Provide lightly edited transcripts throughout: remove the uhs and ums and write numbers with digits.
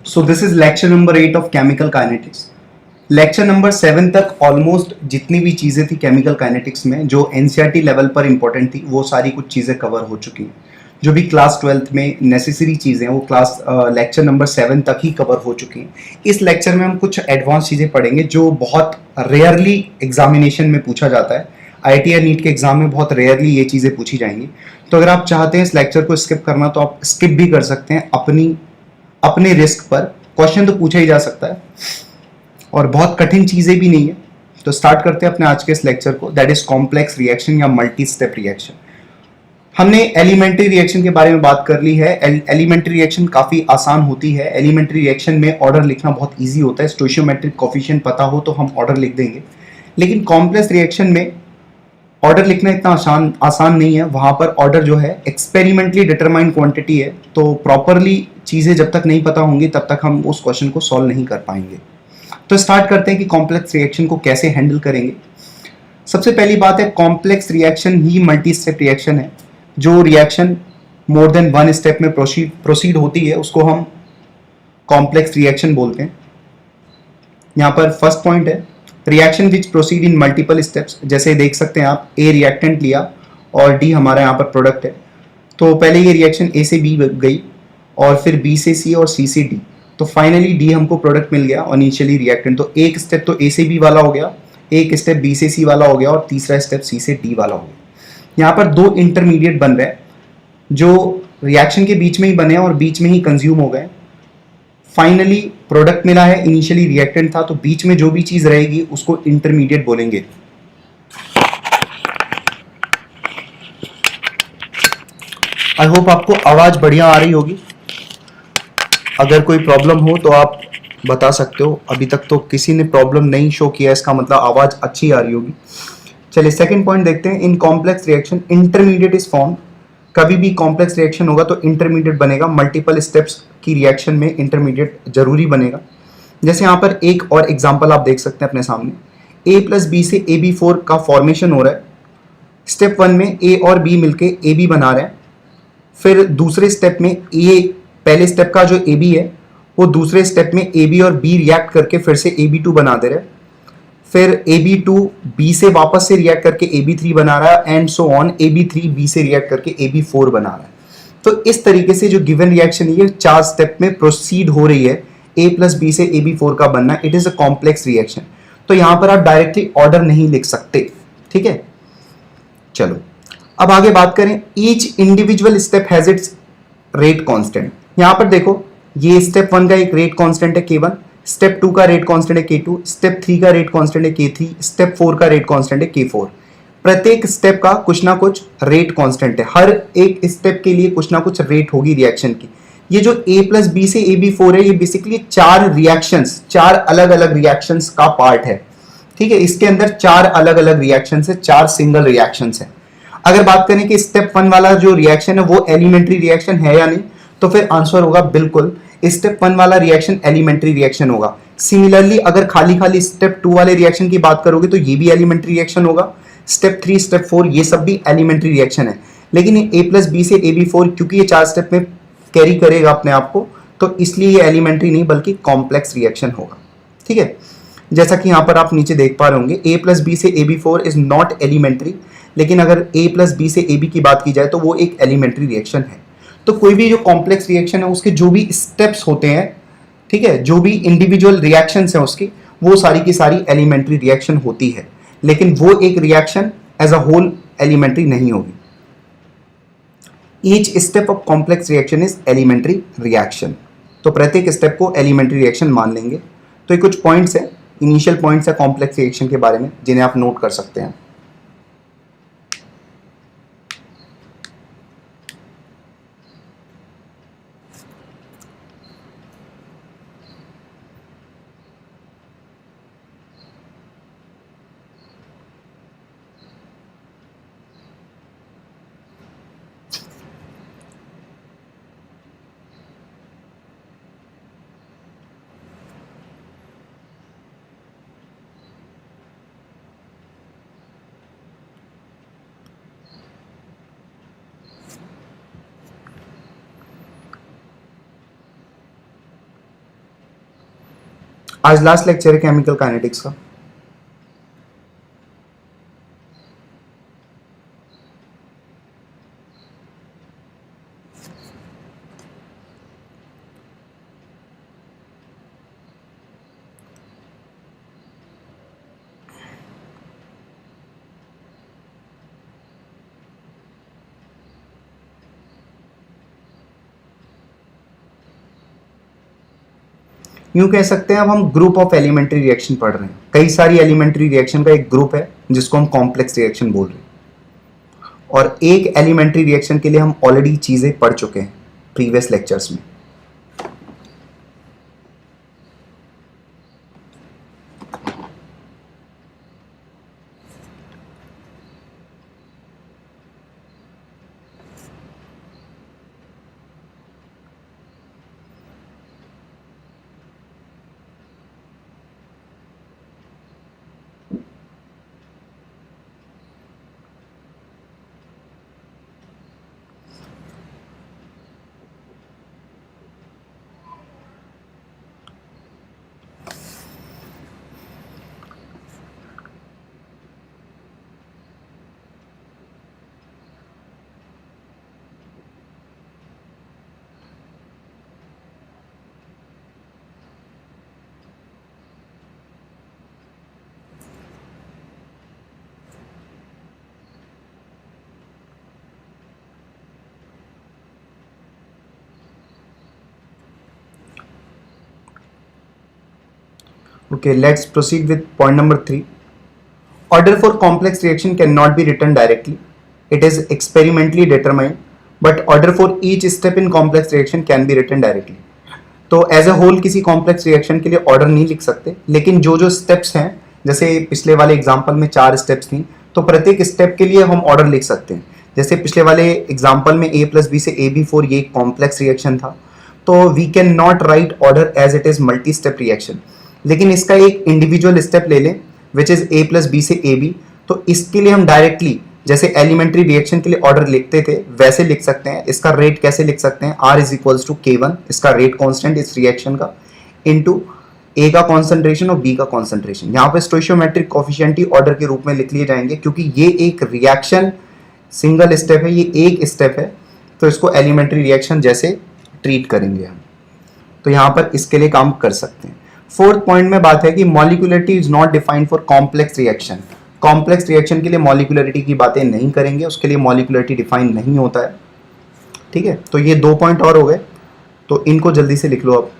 So this is lecture number 8 of chemical kinetics. Lecture number 7 तक almost जितनी भी चीज़ें थी केमिकल काइनेटिक्स में जो एनसीईआरटी लेवल पर इंपॉर्टेंट थी वो सारी कुछ चीज़ें कवर हो चुकी हैं। जो भी क्लास 12th में नेसेसरी चीज़ें हैं वो क्लास लेक्चर नंबर 7 तक ही कवर हो चुकी हैं। इस लेक्चर में हम कुछ एडवांस चीज़ें पढ़ेंगे जो बहुत रेयरली एग्जामिनेशन में पूछा जाता है। आईआईटी या नीट के एग्जाम में बहुत रेयरली ये चीज़ें पूछी जाएंगी। तो अगर आप चाहते हैं इस लेक्चर को स्किप करना तो आप स्किप भी कर सकते हैं अपने रिस्क पर। क्वेश्चन तो पूछा ही जा सकता है और बहुत कठिन चीजें भी नहीं है। तो स्टार्ट करते हैं अपने आज के इस लेक्चर को, दैट इज कॉम्प्लेक्स रिएक्शन या मल्टी स्टेप रिएक्शन। हमने एलिमेंट्री रिएक्शन के बारे में बात कर ली है। एलिमेंट्री रिएक्शन काफी आसान होती है। एलिमेंट्री रिएक्शन में ऑर्डर लिखना बहुत इजी होता है। स्टोइशियोमेट्रिक कोफिशिएंट पता हो तो हम ऑर्डर लिख देंगे, लेकिन कॉम्प्लेक्स रिएक्शन में ऑर्डर लिखना इतना आसान नहीं है। वहां पर ऑर्डर जो है एक्सपेरिमेंटली डिटरमाइंड क्वांटिटी है, तो प्रॉपरली चीजें जब तक नहीं पता होंगी तब तक हम उस क्वेश्चन को सॉल्व नहीं कर पाएंगे। तो स्टार्ट करते हैं कि कॉम्प्लेक्स रिएक्शन को कैसे हैंडल करेंगे। सबसे पहली बात है, कॉम्प्लेक्स रिएक्शन ही मल्टी स्टेप रिएक्शन है। जो reaction more than one step में प्रोसीड होती है उसको हम कॉम्प्लेक्स रिएक्शन बोलते हैं। यहाँ पर फर्स्ट पॉइंट है reaction which proceed in multiple steps. जैसे देख सकते हैं आप, ए रिएक्टेंट लिया और डी हमारा यहाँ पर प्रोडक्ट है। तो पहले ये रिएक्शन ए से बी गई और फिर बी से सी और सी से डी, तो फाइनली डी हमको प्रोडक्ट मिल गया और इनिशियली रिएक्टेंट। तो एक स्टेप तो ए से बी वाला हो गया, एक स्टेप बी से सी वाला हो गया और तीसरा स्टेप सी से डी वाला हो गया। यहाँ पर दो इंटरमीडिएट बन रहे हैं जो रिएक्शन के बीच में ही बने हैं और बीच में ही कंज्यूम हो गए। फाइनली प्रोडक्ट मिला है, इनिशियली रिएक्टेंट था, तो बीच में जो भी चीज रहेगी उसको इंटरमीडिएट बोलेंगे। आई होप आपको आवाज बढ़िया आ रही होगी। अगर कोई प्रॉब्लम हो तो आप बता सकते हो। अभी तक तो किसी ने प्रॉब्लम नहीं शो किया, इसका मतलब आवाज अच्छी आ रही होगी। चलिए सेकंड पॉइंट देखते हैं। In complex reaction intermediate is form. कभी भी कॉम्प्लेक्स रिएक्शन होगा तो इंटरमीडिएट बनेगा। मल्टीपल स्टेप्स की रिएक्शन में इंटरमीडिएट जरूरी बनेगा। जैसे यहाँ पर एक और एग्जाम्पल आप देख सकते हैं अपने सामने। ए प्लस बी से ए बी फोर का फॉर्मेशन हो रहा है। स्टेप वन में ए और बी मिलके ए बी बना रहे हैं। फिर दूसरे स्टेप में ए, पहले स्टेप का जो ए बी है वो दूसरे स्टेप में ए बी और बी रिएक्ट करके फिर से ए बी टू बना दे रहे हैं। फिर ए बी टू बी से वापस से रिएक्ट करके ए बी थ्री बना रहा है and so on. A B three B से रिएक्ट करके ए बी फोर बना रहा है। तो इस तरीके से जो गिवन रिएक्शन ये चार स्टेप में प्रोसीड हो रही है, ए प्लस बी से ए बी फोर का बनना, it is a complex reaction. तो यहां पर आप डायरेक्टली ऑर्डर नहीं लिख सकते, ठीक है। चलो अब आगे बात करें। Each individual step has its rate constant. यहां पर देखो, ये स्टेप वन का एक रेट कांस्टेंट है के1, स्टेप टू का रेट कांस्टेंट है के2, स्टेप थ्री का रेट कांस्टेंट है के3, स्टेप फोर का रेट कांस्टेंट है के4। प्रत्येक स्टेप का कुछ ना कुछ रेट कांस्टेंट है। हर एक स्टेप के लिए कुछ ना कुछ रेट होगी रिएक्शन की। ये जो ए प्लस बी से ए बी फोर है ये बेसिकली चार रिएक्शंस, चार अलग अलग रिएक्शंस का पार्ट है, ठीक है। इसके अंदर चार अलग अलग रिएक्शंस है, चार सिंगल रिएक्शंस है। अगर बात करें कि स्टेप वन वाला जो रिएक्शन है वो एलिमेंट्री रिएक्शन है या नहीं, तो फिर आंसर होगा बिल्कुल, स्टेप वन वाला रिएक्शन एलिमेंट्री रिएक्शन होगा। सिमिलरली अगर खाली खाली स्टेप टू वाले रिएक्शन की बात करोगे तो ये भी एलिमेंट्री रिएक्शन होगा। स्टेप थ्री, स्टेप फोर, ये सब भी एलिमेंट्री रिएक्शन है। लेकिन ए प्लस बी से ए बी फोर क्योंकि ये चार स्टेप में कैरी करेगा अपने आप को, तो इसलिए ये एलिमेंट्री नहीं बल्कि कॉम्प्लेक्स रिएक्शन होगा, ठीक है। जैसा कि यहां पर आप नीचे देख पा रहे होंगे, ए प्लस बी से A B four is not elementary, लेकिन अगर ए प्लस बी से ए बी की बात की जाए तो वो एक एलिमेंट्री रिएक्शन है। तो कोई भी जो कॉम्प्लेक्स रिएक्शन है उसके जो भी स्टेप्स होते हैं, ठीक है, जो भी इंडिविजुअल रिएक्शंस हैं उसकी, वो सारी की सारी एलिमेंट्री रिएक्शन होती है। लेकिन वो एक reaction as a whole elementary नहीं होगी। Each step of complex reaction is elementary reaction. तो प्रत्येक स्टेप को एलिमेंट्री रिएक्शन मान लेंगे। तो ये कुछ पॉइंट्स है, इनिशियल पॉइंट्स है कॉम्प्लेक्स रिएक्शन के बारे में, जिन्हें आप नोट कर सकते हैं। आज लास्ट लेक्चर है केमिकल काइनेटिक्स का। यूं कह सकते हैं अब हम ग्रुप ऑफ एलिमेंट्री रिएक्शन पढ़ रहे हैं। कई सारी एलिमेंट्री रिएक्शन का एक ग्रुप है जिसको हम कॉम्प्लेक्स रिएक्शन बोल रहे हैं, और एक एलिमेंट्री रिएक्शन के लिए हम ऑलरेडी चीजें पढ़ चुके हैं प्रीवियस लेक्चर्स में। Okay, let's proceed with point number 3. Order for complex reaction cannot be written directly. It is experimentally determined, but order for each step in complex reaction can be written directly. तो as a whole किसी complex reaction के लिए order नहीं लिख सकते, लेकिन जो जो स्टेप्स हैं, जैसे पिछले वाले एग्जांपल में 4 स्टेप्स थी, तो प्रत्येक स्टेप के लिए हम ऑर्डर लिख सकते हैं। जैसे पिछले वाले एग्जांपल में a+b से ab4 ये कॉम्प्लेक्स रिएक्शन था, तो we can not write order as it is multi step reaction, लेकिन इसका एक इंडिविजुअल स्टेप ले लें विच इज a+b से ab, तो इसके लिए हम डायरेक्टली जैसे एलिमेंट्री रिएक्शन के लिए ऑर्डर लिखते थे वैसे लिख सकते हैं। इसका रेट कैसे लिख सकते हैं, R इज K1, इसका रेट कांस्टेंट इस रिएक्शन का, इनटू A का कॉन्सेंट्रेशन और B का कॉन्सेंट्रेशन। यहाँ पे स्टोइशियोमेट्रिक कोफिशिएंट ही ऑर्डर के रूप में लिख लिए जाएंगे, क्योंकि ये एक रिएक्शन सिंगल स्टेप है, ये एक स्टेप है, तो इसको एलिमेंट्री रिएक्शन जैसे ट्रीट करेंगे हम। तो यहाँ पर इसके लिए काम कर सकते हैं। फोर्थ पॉइंट में बात है कि molecularity is not defined for complex reaction. Complex reaction के लिए मॉलिक्यूलरिटी की बातें नहीं करेंगे, उसके लिए मॉलिक्यूलरिटी डिफाइन नहीं होता है। ठीक है, तो ये 2 पॉइंट और हो गए, तो इनको जल्दी से लिख लो अब।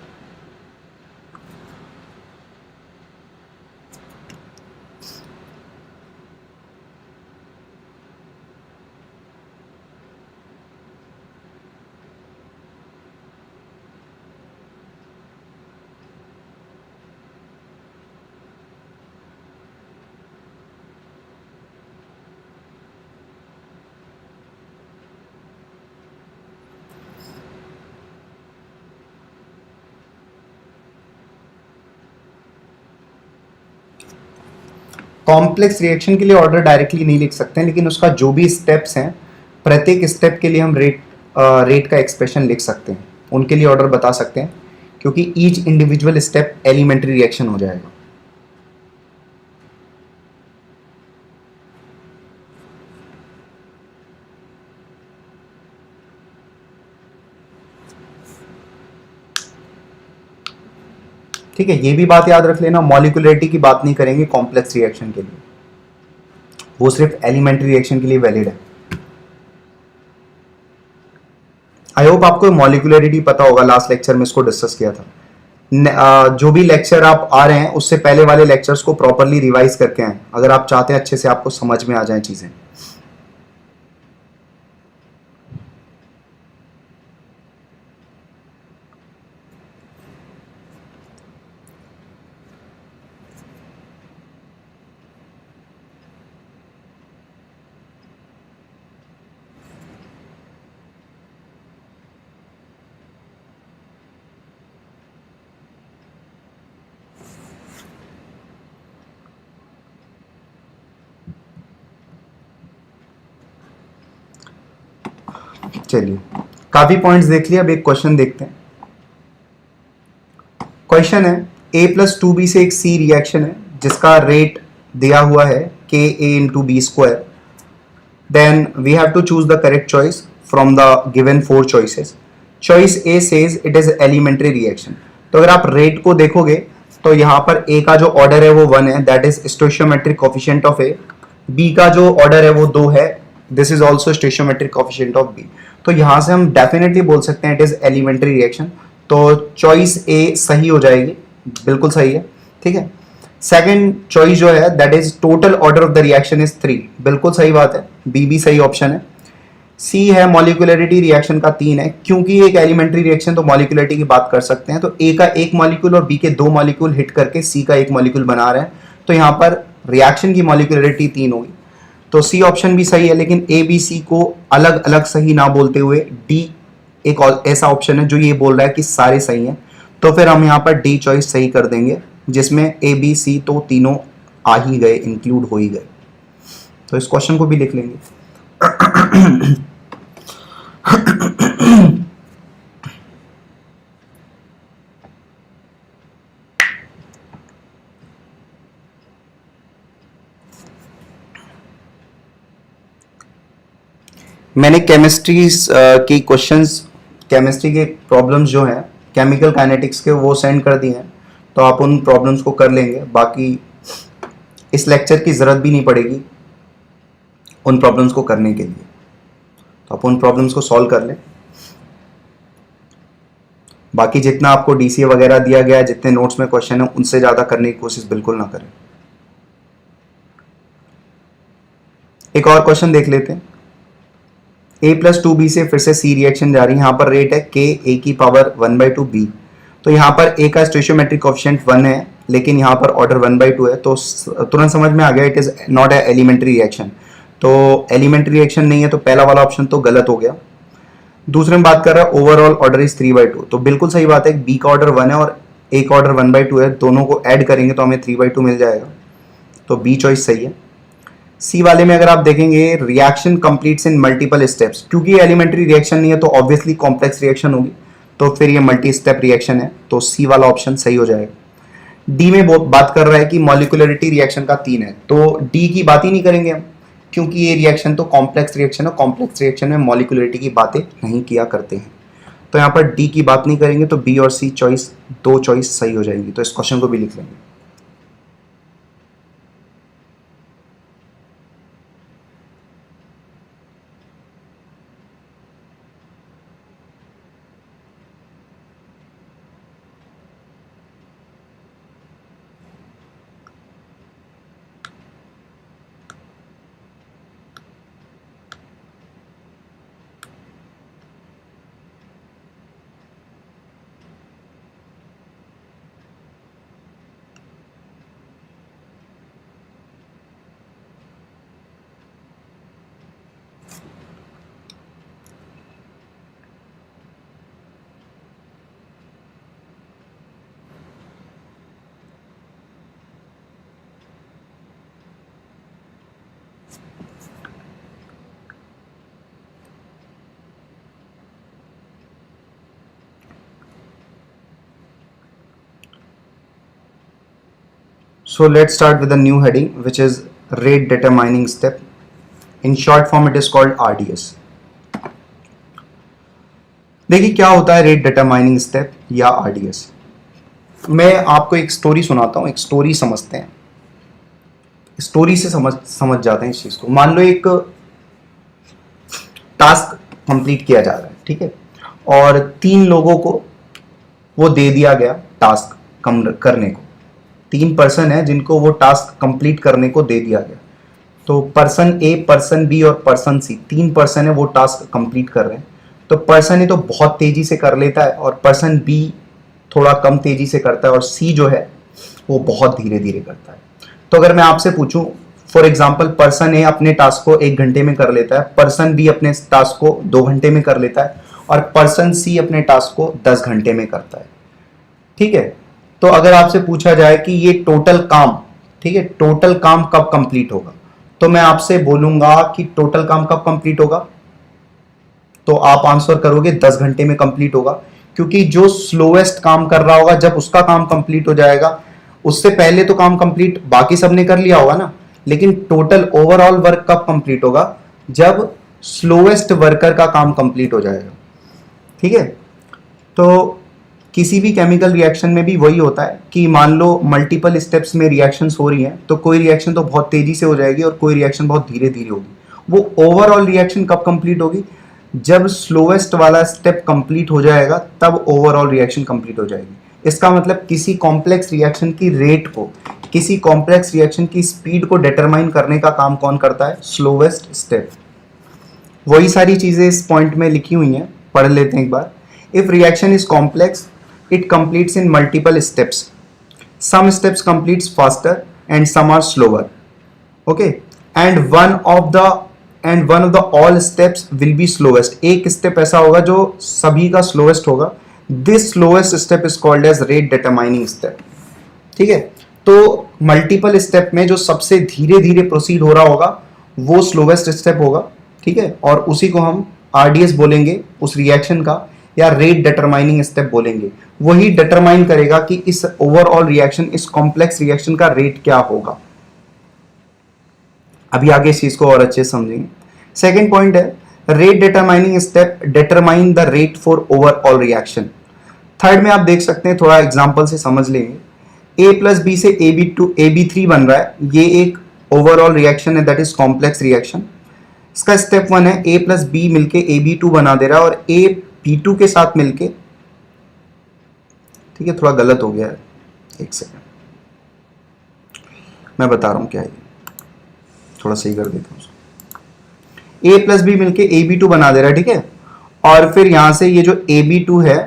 कॉम्प्लेक्स रिएक्शन के लिए ऑर्डर डायरेक्टली नहीं लिख सकते हैं, लेकिन उसका जो भी स्टेप्स हैं, प्रत्येक स्टेप के लिए हम रेट का एक्सप्रेशन लिख सकते हैं, उनके लिए ऑर्डर बता सकते हैं, क्योंकि each individual step elementary reaction हो जाएगा। ठीक है, ये भी बात याद रख लेना, मॉलिक्यूलरिटी की बात नहीं करेंगे कॉम्प्लेक्स रिएक्शन के लिए, वो सिर्फ एलिमेंट्री रिएक्शन के लिए वैलिड है। आई होप आपको मॉलिक्यूलरिटी पता होगा, लास्ट लेक्चर में इसको डिस्कस किया था। जो भी लेक्चर आप आ रहे हैं उससे पहले वाले लेक्चर्स को प्रॉपरली रिवाइज करके आए, अगर आप चाहते हैं अच्छे से आपको समझ में आ जाए चीजें। चलिए, काफी पॉइंट्स देख लिया, अब एक क्वेश्चन देखते हैं। क्वेश्चन है, ए प्लस टू बी से एक सी रिएक्शन है जिसका रेट दिया हुआ है के A into B square, then we have to choose the correct choice from the given four choices. Choice A says it is elementary reaction. तो अगर आप रेट को देखोगे तो यहाँ पर ए का जो ऑर्डर है वो 1 है, that is stoichiometric coefficient of A. B का जो ऑर्डर है वो 2 है, this is also stoichiometric coefficient of B. तो यहाँ से हम डेफिनेटली बोल सकते हैं इट इज एलिमेंट्री रिएक्शन। तो चॉइस ए सही हो जाएगी, बिल्कुल सही है, ठीक है। सेकेंड चॉइस जो है that is total order of the reaction is 3, बिल्कुल सही बात है, बी भी सही ऑप्शन है। सी है मॉलिक्यूलरिटी रिएक्शन का 3 है, क्योंकि एक एलिमेंट्री रिएक्शन तो मॉलिक्यूलरिटी की बात कर सकते हैं, तो ए का एक मॉलिक्यूल और बी के 2 मॉलिक्यूल हिट करके सी का एक मॉलिक्यूल बना रहे हैं, तो यहाँ पर रिएक्शन की मॉलिक्यूलरिटी 3 होगी। तो सी ऑप्शन भी सही है, लेकिन ए बी सी को अलग अलग सही ना बोलते हुए डी एक ऐसा ऑप्शन है जो ये बोल रहा है कि सारे सही हैं, तो फिर हम यहाँ पर डी चॉइस सही कर देंगे, जिसमें ए बी सी तो तीनों आ ही गए, इंक्लूड हो ही गए। तो इस क्वेश्चन को भी लिख लेंगे। मैंने केमिस्ट्री की क्वेश्चंस, केमिस्ट्री के प्रॉब्लम्स जो हैं केमिकल काइनेटिक्स के वो सेंड कर दिए हैं, तो आप उन प्रॉब्लम्स को कर लेंगे। बाकी इस लेक्चर की ज़रूरत भी नहीं पड़ेगी उन प्रॉब्लम्स को करने के लिए, तो आप उन प्रॉब्लम्स को सॉल्व कर लें। बाकी जितना आपको डीसीए वगैरह दिया गया है, जितने नोट्स में क्वेश्चन है, उनसे ज़्यादा करने की कोशिश बिल्कुल ना करें। एक और क्वेश्चन देख लेते हैं। a प्लस 2b से फिर से सी रिएक्शन जा रही है, यहाँ पर रेट है k a की पावर 1/2 b। तो यहाँ पर a का स्टोइचियोमेट्रिक कोएफिशिएंट 1 है, लेकिन यहाँ पर ऑर्डर 1/2 है, तो तुरंत समझ में आ गया it is not a elementary reaction. तो एलिमेंट्री रिएक्शन नहीं है, तो पहला वाला ऑप्शन तो गलत हो गया। दूसरे में बात कर रहा है ओवरऑल ऑर्डर इज 3/2, तो बिल्कुल सही बात है, बी का ऑर्डर 1 है और ए का ऑर्डर 1/2 है, दोनों को ऐड करेंगे तो हमें 3/2 मिल जाएगा, तो बी चॉइस सही है। सी वाले में अगर आप देखेंगे रिएक्शन कंप्लीट्स इन मल्टीपल स्टेप्स, क्योंकि एलिमेंट्री रिएक्शन नहीं है तो ऑब्वियसली कॉम्प्लेक्स रिएक्शन होगी, तो फिर ये मल्टी स्टेप रिएक्शन है, तो सी वाला ऑप्शन सही हो जाएगा। डी में बात कर रहा है कि मॉलिक्यूलरिटी रिएक्शन का 3 है, तो डी की बात ही नहीं करेंगे हम, क्योंकि ये रिएक्शन तो कॉम्प्लेक्स रिएक्शन है, कॉम्प्लेक्स रिएक्शन में मॉलिक्यूलरिटी की बातें नहीं किया करते हैं, तो यहाँ पर डी की बात नहीं करेंगे, तो बी और सी चॉइस, दो चॉइस सही हो जाएंगी। तो इस क्वेश्चन को भी लिख लेंगे। So let's start with a new heading, which is rate determining step. In short form, it is called RDS. देखिए क्या होता है रेट डिटरमाइनिंग स्टेप या RDS। मैं आपको एक स्टोरी सुनाता हूँ, एक स्टोरी समझते हैं, स्टोरी से समझ जाते हैं इस चीज को। मान लो एक टास्क कंप्लीट किया जा रहा है, ठीक है, और 3 लोगों को वो दे दिया गया टास्क करने को। 3 पर्सन है जिनको वो टास्क कंप्लीट करने को दे दिया गया। तो पर्सन ए, पर्सन बी और पर्सन सी, 3 पर्सन है वो टास्क कंप्लीट कर रहे हैं। तो पर्सन ए तो बहुत तेजी से कर लेता है और पर्सन बी थोड़ा कम तेजी से करता है और सी जो है वो बहुत धीरे धीरे करता है। तो अगर मैं आपसे पूछूं, फॉर एग्जाम्पल पर्सन ए अपने टास्क को 1 घंटे में कर लेता है, पर्सन बी अपने टास्क को 2 घंटे में कर लेता है और पर्सन सी अपने टास्क को 10 घंटे में करता है, ठीक है। तो अगर आपसे पूछा जाए कि ये टोटल काम, ठीक है, टोटल काम कब कंप्लीट होगा, तो मैं आपसे बोलूंगा कि टोटल काम कब कंप्लीट होगा, तो आप आंसर करोगे 10 घंटे में कंप्लीट होगा, क्योंकि जो स्लोएस्ट काम कर रहा होगा जब उसका काम कंप्लीट हो जाएगा, उससे पहले तो काम कंप्लीट बाकी सबने कर लिया होगा ना, लेकिन टोटल ओवरऑल वर्क कब कंप्लीट होगा, जब स्लोएस्ट वर्कर का काम कंप्लीट हो जाएगा। ठीक है, तो किसी भी केमिकल रिएक्शन में भी वही होता है कि मान लो मल्टीपल स्टेप्स में रिएक्शंस हो रही हैं, तो कोई रिएक्शन तो बहुत तेजी से हो जाएगी और कोई रिएक्शन बहुत धीरे धीरे होगी। वो ओवरऑल रिएक्शन कब कंप्लीट होगी, जब स्लोएस्ट वाला स्टेप कंप्लीट हो जाएगा तब ओवरऑल रिएक्शन कंप्लीट हो जाएगी। इसका मतलब किसी कॉम्प्लेक्स रिएक्शन की रेट को, किसी कॉम्प्लेक्स रिएक्शन की स्पीड को डिटरमाइन करने का काम कौन करता है, स्लोएस्ट स्टेप। वही सारी चीजें इस पॉइंट में लिखी हुई हैं, पढ़ लेते हैं एक बार। If reaction is complex it completes in multiple steps. Some steps completes faster and some are slower. Okay, and one of the all steps will be slowest. एक step ऐसा होगा जो सभी का slowest होगा. This slowest step is called as rate determining step. ठीक है, तो मल्टीपल स्टेप में जो सबसे धीरे धीरे प्रोसीड हो रहा होगा वो स्लोवेस्ट स्टेप होगा। ठीक है, और उसी को हम आरडीएस बोलेंगे उस रिएक्शन का, या रेट डिटरमाइनिंग स्टेप बोलेंगे। वही डिटरमाइन करेगा कि इस ओवरऑल रिएक्शन, इस कॉम्प्लेक्स रिएक्शन का रेट क्या होगा। अभी आगे इस चीज को और अच्छे से समझेंगे। सेकेंड पॉइंट है, rate determining step determine the rate for overall reaction. Third में आप देख सकते हैं, थोड़ा एग्जांपल से समझ लेंगे। ए प्लस बी से AB3 बन रहा है, ये एक ओवरऑल रिएक्शन है, दैट इज कॉम्प्लेक्स रिएक्शन। इसका स्टेप 1 है, ए प्लस बी मिलके AB2 बना दे रहा है, और ए B2 के साथ मिलके, ठीक है थोड़ा गलत हो गया है, एक सेकेंड मैं बता रहा हूं क्या है, थोड़ा सही कर देता हूं। ए प्लस बी मिलके AB2 बना दे रहा है, ठीक है, और फिर यहां से ये जो AB2 है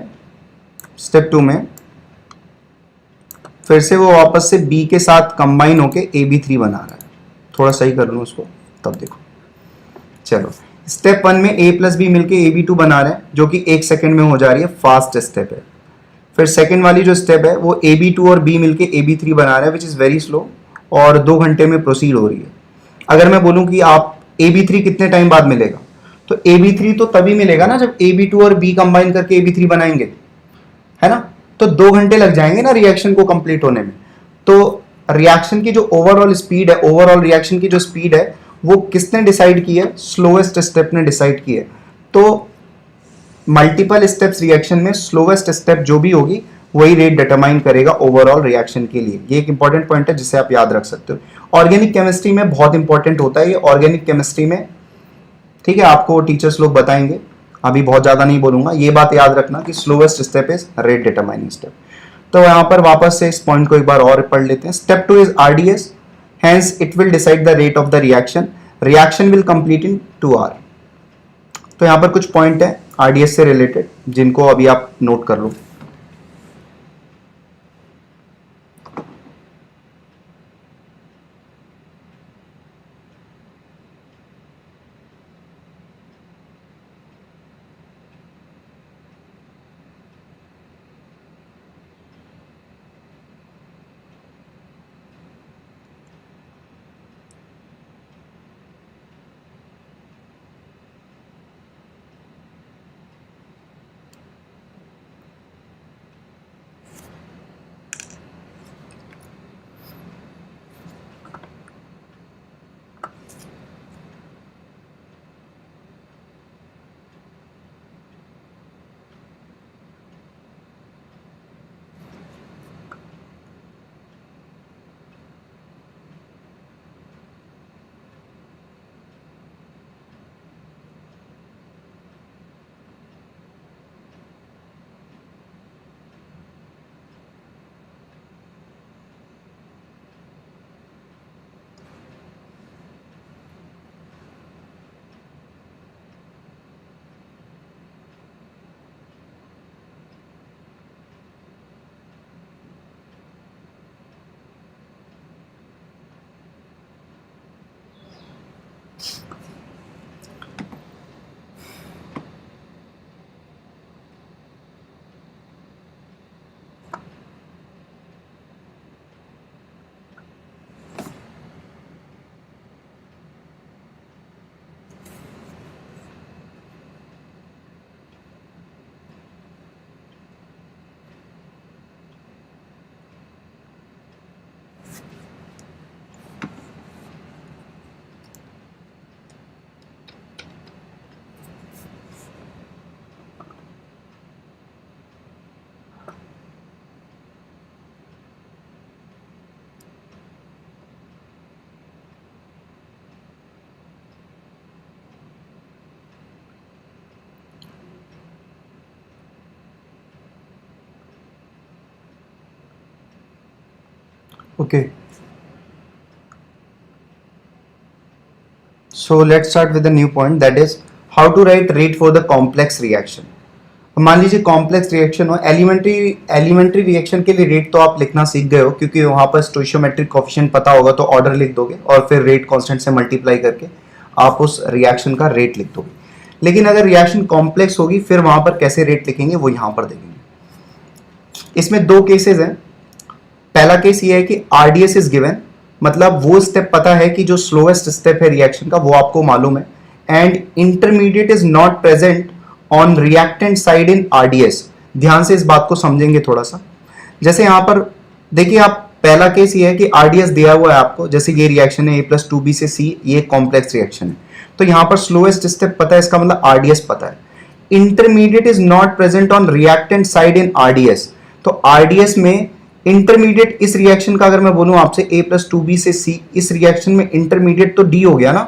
स्टेप 2 में, फिर से वो वापस से B के साथ कंबाइन होके AB3 बना रहा है। थोड़ा सही कर लूं उसको, तब देखो। चलो, स्टेप 1 में A प्लस बी मिलके AB2 बना रहे हैं, जो कि 1 सेकेंड में हो जा रही है, फास्ट स्टेप है। फिर सेकेंड वाली जो स्टेप है वो AB2 और B मिलके AB3 बना रहे हैं, विच इज वेरी स्लो, और 2 घंटे में प्रोसीड हो रही है। अगर मैं बोलूं कि आप AB3 कितने टाइम बाद मिलेगा, तो AB3 तो तभी मिलेगा ना जब AB2 और B कंबाइन करके AB3 बनाएंगे, है ना, तो 2 घंटे लग जाएंगे ना रिएक्शन को कंप्लीट होने में। तो रिएक्शन की जो ओवरऑल स्पीड है, ओवरऑल रिएक्शन की जो स्पीड है, वो किसने डिसाइड की है, स्लोएस्ट स्टेप ने डिसाइड की है। तो मल्टीपल स्टेप्स रिएक्शन में स्लोएस्ट स्टेप जो भी होगी वही रेट डिटरमाइन करेगा ओवरऑल रिएक्शन के लिए। ये एक इंपॉर्टेंट पॉइंट है जिसे आप याद रख सकते हो। ऑर्गेनिक केमिस्ट्री में बहुत इंपॉर्टेंट होता है ये, ऑर्गेनिक केमिस्ट्री में, ठीक है, आपको टीचर्स लोग बताएंगे, अभी बहुत ज्यादा नहीं बोलूंगा। ये बात याद रखना कि slowest step is rate determining step. तो यहां पर वापस से इस पॉइंट को एक बार और पढ़ लेते हैं। Step 2 is RDS, hence it will decide the rate of the reaction, reaction will complete in 2 hour. तो यहां पर कुछ पॉइंट है आरडीएस से रिलेटेड जिनको अभी आप नोट कर लो। Okay, so let's start with a new point, that is how to write rate for the complex reaction. मान लीजिए कॉम्प्लेक्स रिएक्शन हो, एलिमेंट्री रिएक्शन के लिए रेट तो आप लिखना सीख गए हो, क्योंकि वहां पर स्टोइशियोमेट्रिक कोफिशिएंट पता होगा तो ऑर्डर लिख दोगे और फिर रेट कांस्टेंट से मल्टीप्लाई करके आप उस रिएक्शन का रेट लिख दोगे। लेकिन अगर रिएक्शन कॉम्प्लेक्स होगी फिर वहां पर कैसे रेट लिखेंगे वो यहां पर देखेंगे। इसमें दो केसेस हैं। पहला केस ये है कि आरडीएस इज गिवन, मतलब वो स्टेप पता है कि जो स्लोएस्ट स्टेप है रिएक्शन का वो आपको मालूम है, and intermediate is not present on reactant side in RDS. ध्यान से इस बात को समझेंगे थोड़ा सा। जैसे यहां पर देखिए, आप पहला केस ये है कि आरडीएस दिया हुआ है आपको, जैसे ये रिएक्शन है A+2B से C, ये कॉम्प्लेक्स रिएक्शन है, तो यहां पर स्लोएस्ट स्टेप पता है, इसका मतलब आरडीएस पता है। Intermediate is not present on reactant side in RDS, तो आरडीएस में इंटरमीडिएट इस रिएक्शन का अगर मैं बोलूं आपसे A+2B से C, इस रिएक्शन में इंटरमीडिएट तो D हो गया ना।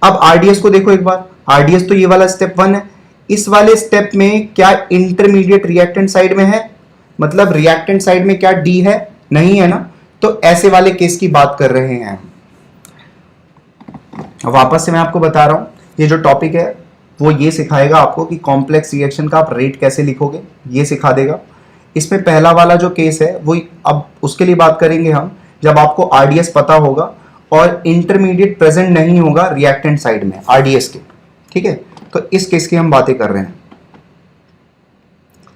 अब आरडीएस को देखो एक बार, आरडीएस तो ये वाला स्टेप 1 है, इस वाले स्टेप में क्या इंटरमीडिएट रिएक्टेंट साइड में है, मतलब रिएक्टेंट साइड में क्या D है, नहीं है ना। तो ऐसे वाले केस की बात कर रहे हैं। वापस से मैं आपको बता रहा हूं, ये जो टॉपिक है वो ये सिखाएगा आपको कि कॉम्प्लेक्स रिएक्शन का आप रेट कैसे लिखोगे, ये सिखा देगा। इसमें पहला वाला जो केस है वो अब उसके लिए बात करेंगे हम, जब आपको आरडीएस पता होगा और इंटरमीडिएट प्रेजेंट नहीं होगा रिएक्टेंट साइड में आरडीएस के। ठीक है, तो इस केस की हम बातें कर रहे हैं।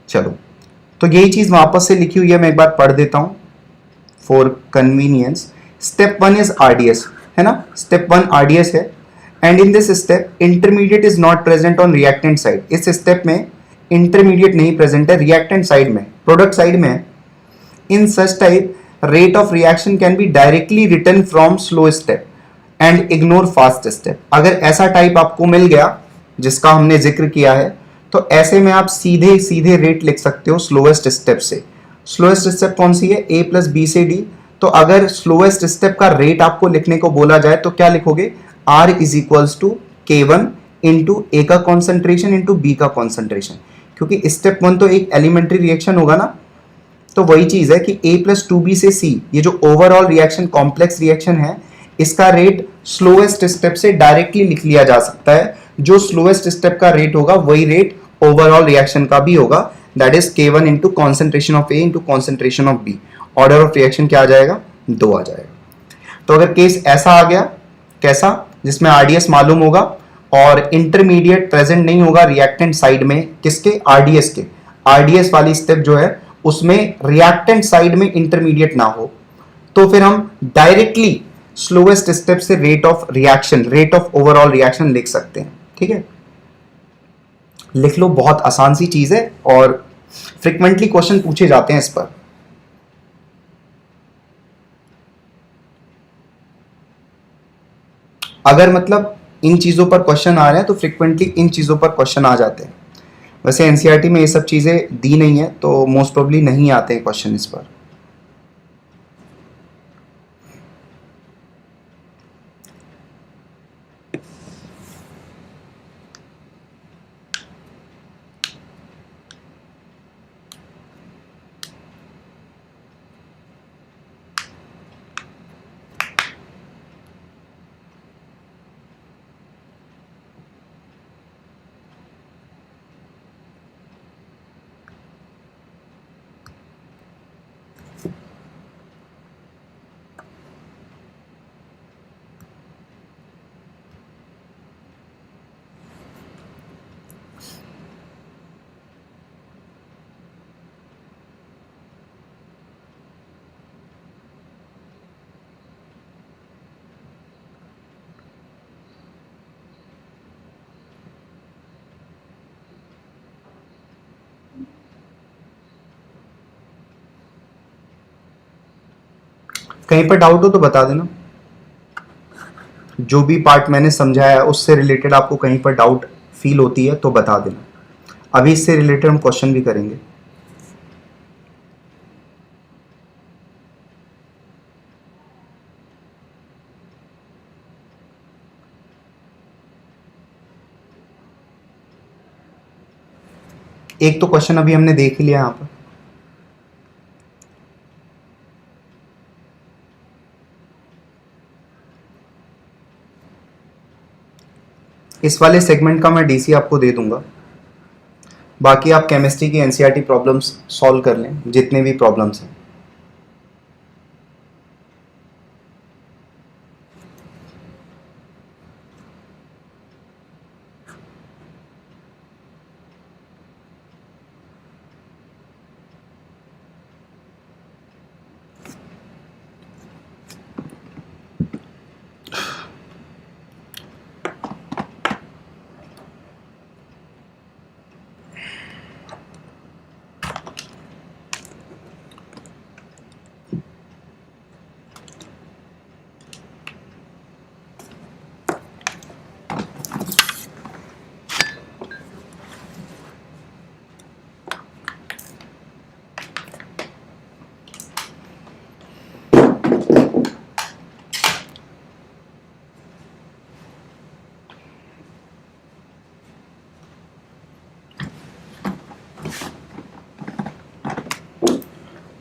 चलो, तो यही चीज वापस से लिखी हुई है, मैं एक बार पढ़ देता हूं for convenience. Step 1 is RDS, है ना, स्टेप 1 आरडीएस है, and in this step intermediate is not present on reactant side. इस स्टेप में इंटरमीडिएट नहीं प्रेजेंट है, रिएक्टेंट साइड में, प्रोडक्ट साइड में है। In such type rate of reaction can be directly written from slow step and ignore fast step। अगर ऐसा type आपको मिल गया जिसका हमने जिक्र किया है, तो ऐसे में आप सीधे सीधे रेट लिख सकते हो स्लोएस्ट स्टेप से। स्लोएस्ट स्टेप कौन सी है, A+B से D। तो अगर स्लोएस्ट स्टेप का रेट आपको लिखने को बोला जाए तो क्या लिखोगे, R is equals to K1 into A का कॉन्सेंट्रेशन इंटू B का कॉन्सेंट्रेशन, क्योंकि स्टेप 1 तो एक एलिमेंट्री रिएक्शन होगा ना। तो वही चीज है कि A+2B से C, ये जो ओवरऑल रिएक्शन कॉम्प्लेक्स रिएक्शन है, इसका रेट स्लोएस्ट स्टेप से डायरेक्टली लिख लिया जा सकता है। जो स्लोएस्ट स्टेप का रेट होगा वही रेट ओवरऑल रिएक्शन का भी होगा, that is K1 into concentration of A into concentration of B। Order of reaction क्या आ जाएगा, 2 आ जाएगा। तो अगर केस ऐसा आ गया, कैसा, जिसमें आरडीएस मालूम होगा और इंटरमीडिएट प्रेजेंट नहीं होगा रिएक्टेंट साइड में, किसके, आरडीएस के, आरडीएस वाली स्टेप जो है उसमें रिएक्टेंट साइड में इंटरमीडिएट ना हो, तो फिर हम डायरेक्टली स्लोएस्ट स्टेप से rate of reaction, rate of overall reaction लिख सकते हैं। ठीक है, लिख लो, बहुत आसान सी चीज है और फ्रीक्वेंटली क्वेश्चन पूछे जाते हैं इस पर। अगर मतलब इन चीजों पर क्वेश्चन आ रहे हैं तो फ्रीक्वेंटली इन चीजों पर क्वेश्चन आ जाते हैं। वैसे एनसीईआरटी में ये सब चीजें दी नहीं है तो मोस्ट प्रोबेबली नहीं आते हैं क्वेश्चन इस पर। कहीं पर डाउट हो तो बता देना। जो भी पार्ट मैंने समझाया उससे रिलेटेड आपको कहीं पर डाउट फील होती है तो बता देना। अभी इससे रिलेटेड हम क्वेश्चन भी करेंगे। एक तो क्वेश्चन अभी हमने देख ही लिया यहां पर। इस वाले सेगमेंट का मैं डीसी आपको दे दूंगा, बाकी आप केमिस्ट्री की एनसीईआरटी प्रॉब्लम्स सॉल्व कर लें, जितने भी प्रॉब्लम्स हैं।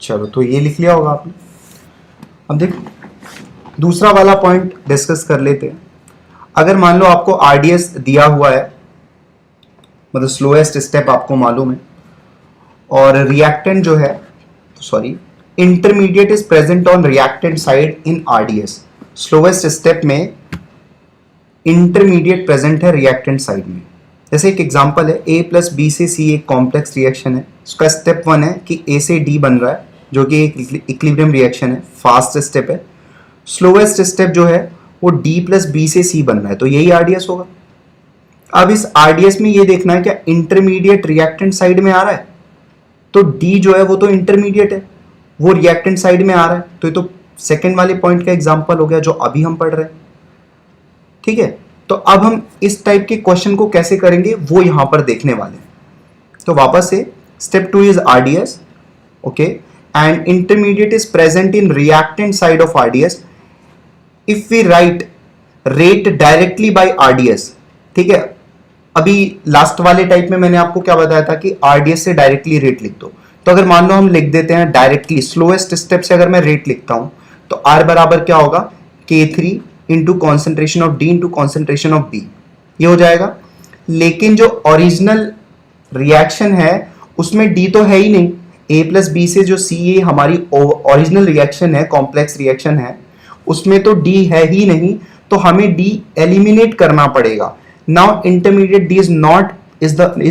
चलो, तो ये लिख लिया होगा आपने। अब देखो दूसरा वाला पॉइंट डिस्कस कर लेते हैं। अगर मान लो आपको आरडीएस दिया हुआ है, मतलब स्लोएस्ट स्टेप आपको मालूम है, और रिएक्टेंट जो है, sorry, intermediate is present on reactant side in RDS. Slowest step में इंटरमीडिएट प्रेजेंट है रिएक्टेंट साइड में। जैसे एक एग्जांपल है, ए प्लस बी से सी एक कॉम्प्लेक्स रिएक्शन है। उसका स्टेप 1 है कि ए से डी बन रहा है, जो कि एक इक्विलिब्रियम रिएक्शन है, फास्ट स्टेप है। स्लोएस्ट स्टेप जो है वो डी प्लस बी से सी बन रहा है, तो यही आरडीएस होगा। अब इस आरडीएस में ये देखना है क्या इंटरमीडिएट रिएक्टेंट साइड में आ रहा है, तो डी जो है वो तो इंटरमीडिएट है, वो रिएक्टेंट साइड में आ रहा है, तो ये तो सेकेंड वाले पॉइंट का एग्जाम्पल हो गया जो अभी हम पढ़ रहे हैं। ठीक है, तो अब हम इस टाइप के क्वेश्चन को कैसे करेंगे वो यहां पर देखने वाले हैं। तो वापस से step 2 is RDS, okay, and intermediate is present in reactant side of RDS if we write rate directly by RDS. ठीक है, अभी लास्ट वाले टाइप में मैंने आपको क्या बताया था कि आरडीएस से डायरेक्टली रेट लिख दो। तो अगर मान लो हम लिख देते हैं डायरेक्टली स्लोएस्ट स्टेप से अगर मैं रेट लिखता हूं, तो आर बराबर क्या होगा, K3 into concentration of D into concentration of B, ये हो जाएगा। लेकिन जो ओरिजिनल रिएक्शन है उसमें डी तो है ही नहीं, ए प्लस बी से जो सी ए हमारी ओरिजिनल रिएक्शन है, कॉम्प्लेक्स रिएक्शन है, उसमें तो डी है ही नहीं, तो हमें डी एलिमिनेट करना पड़ेगा। Now intermediate D is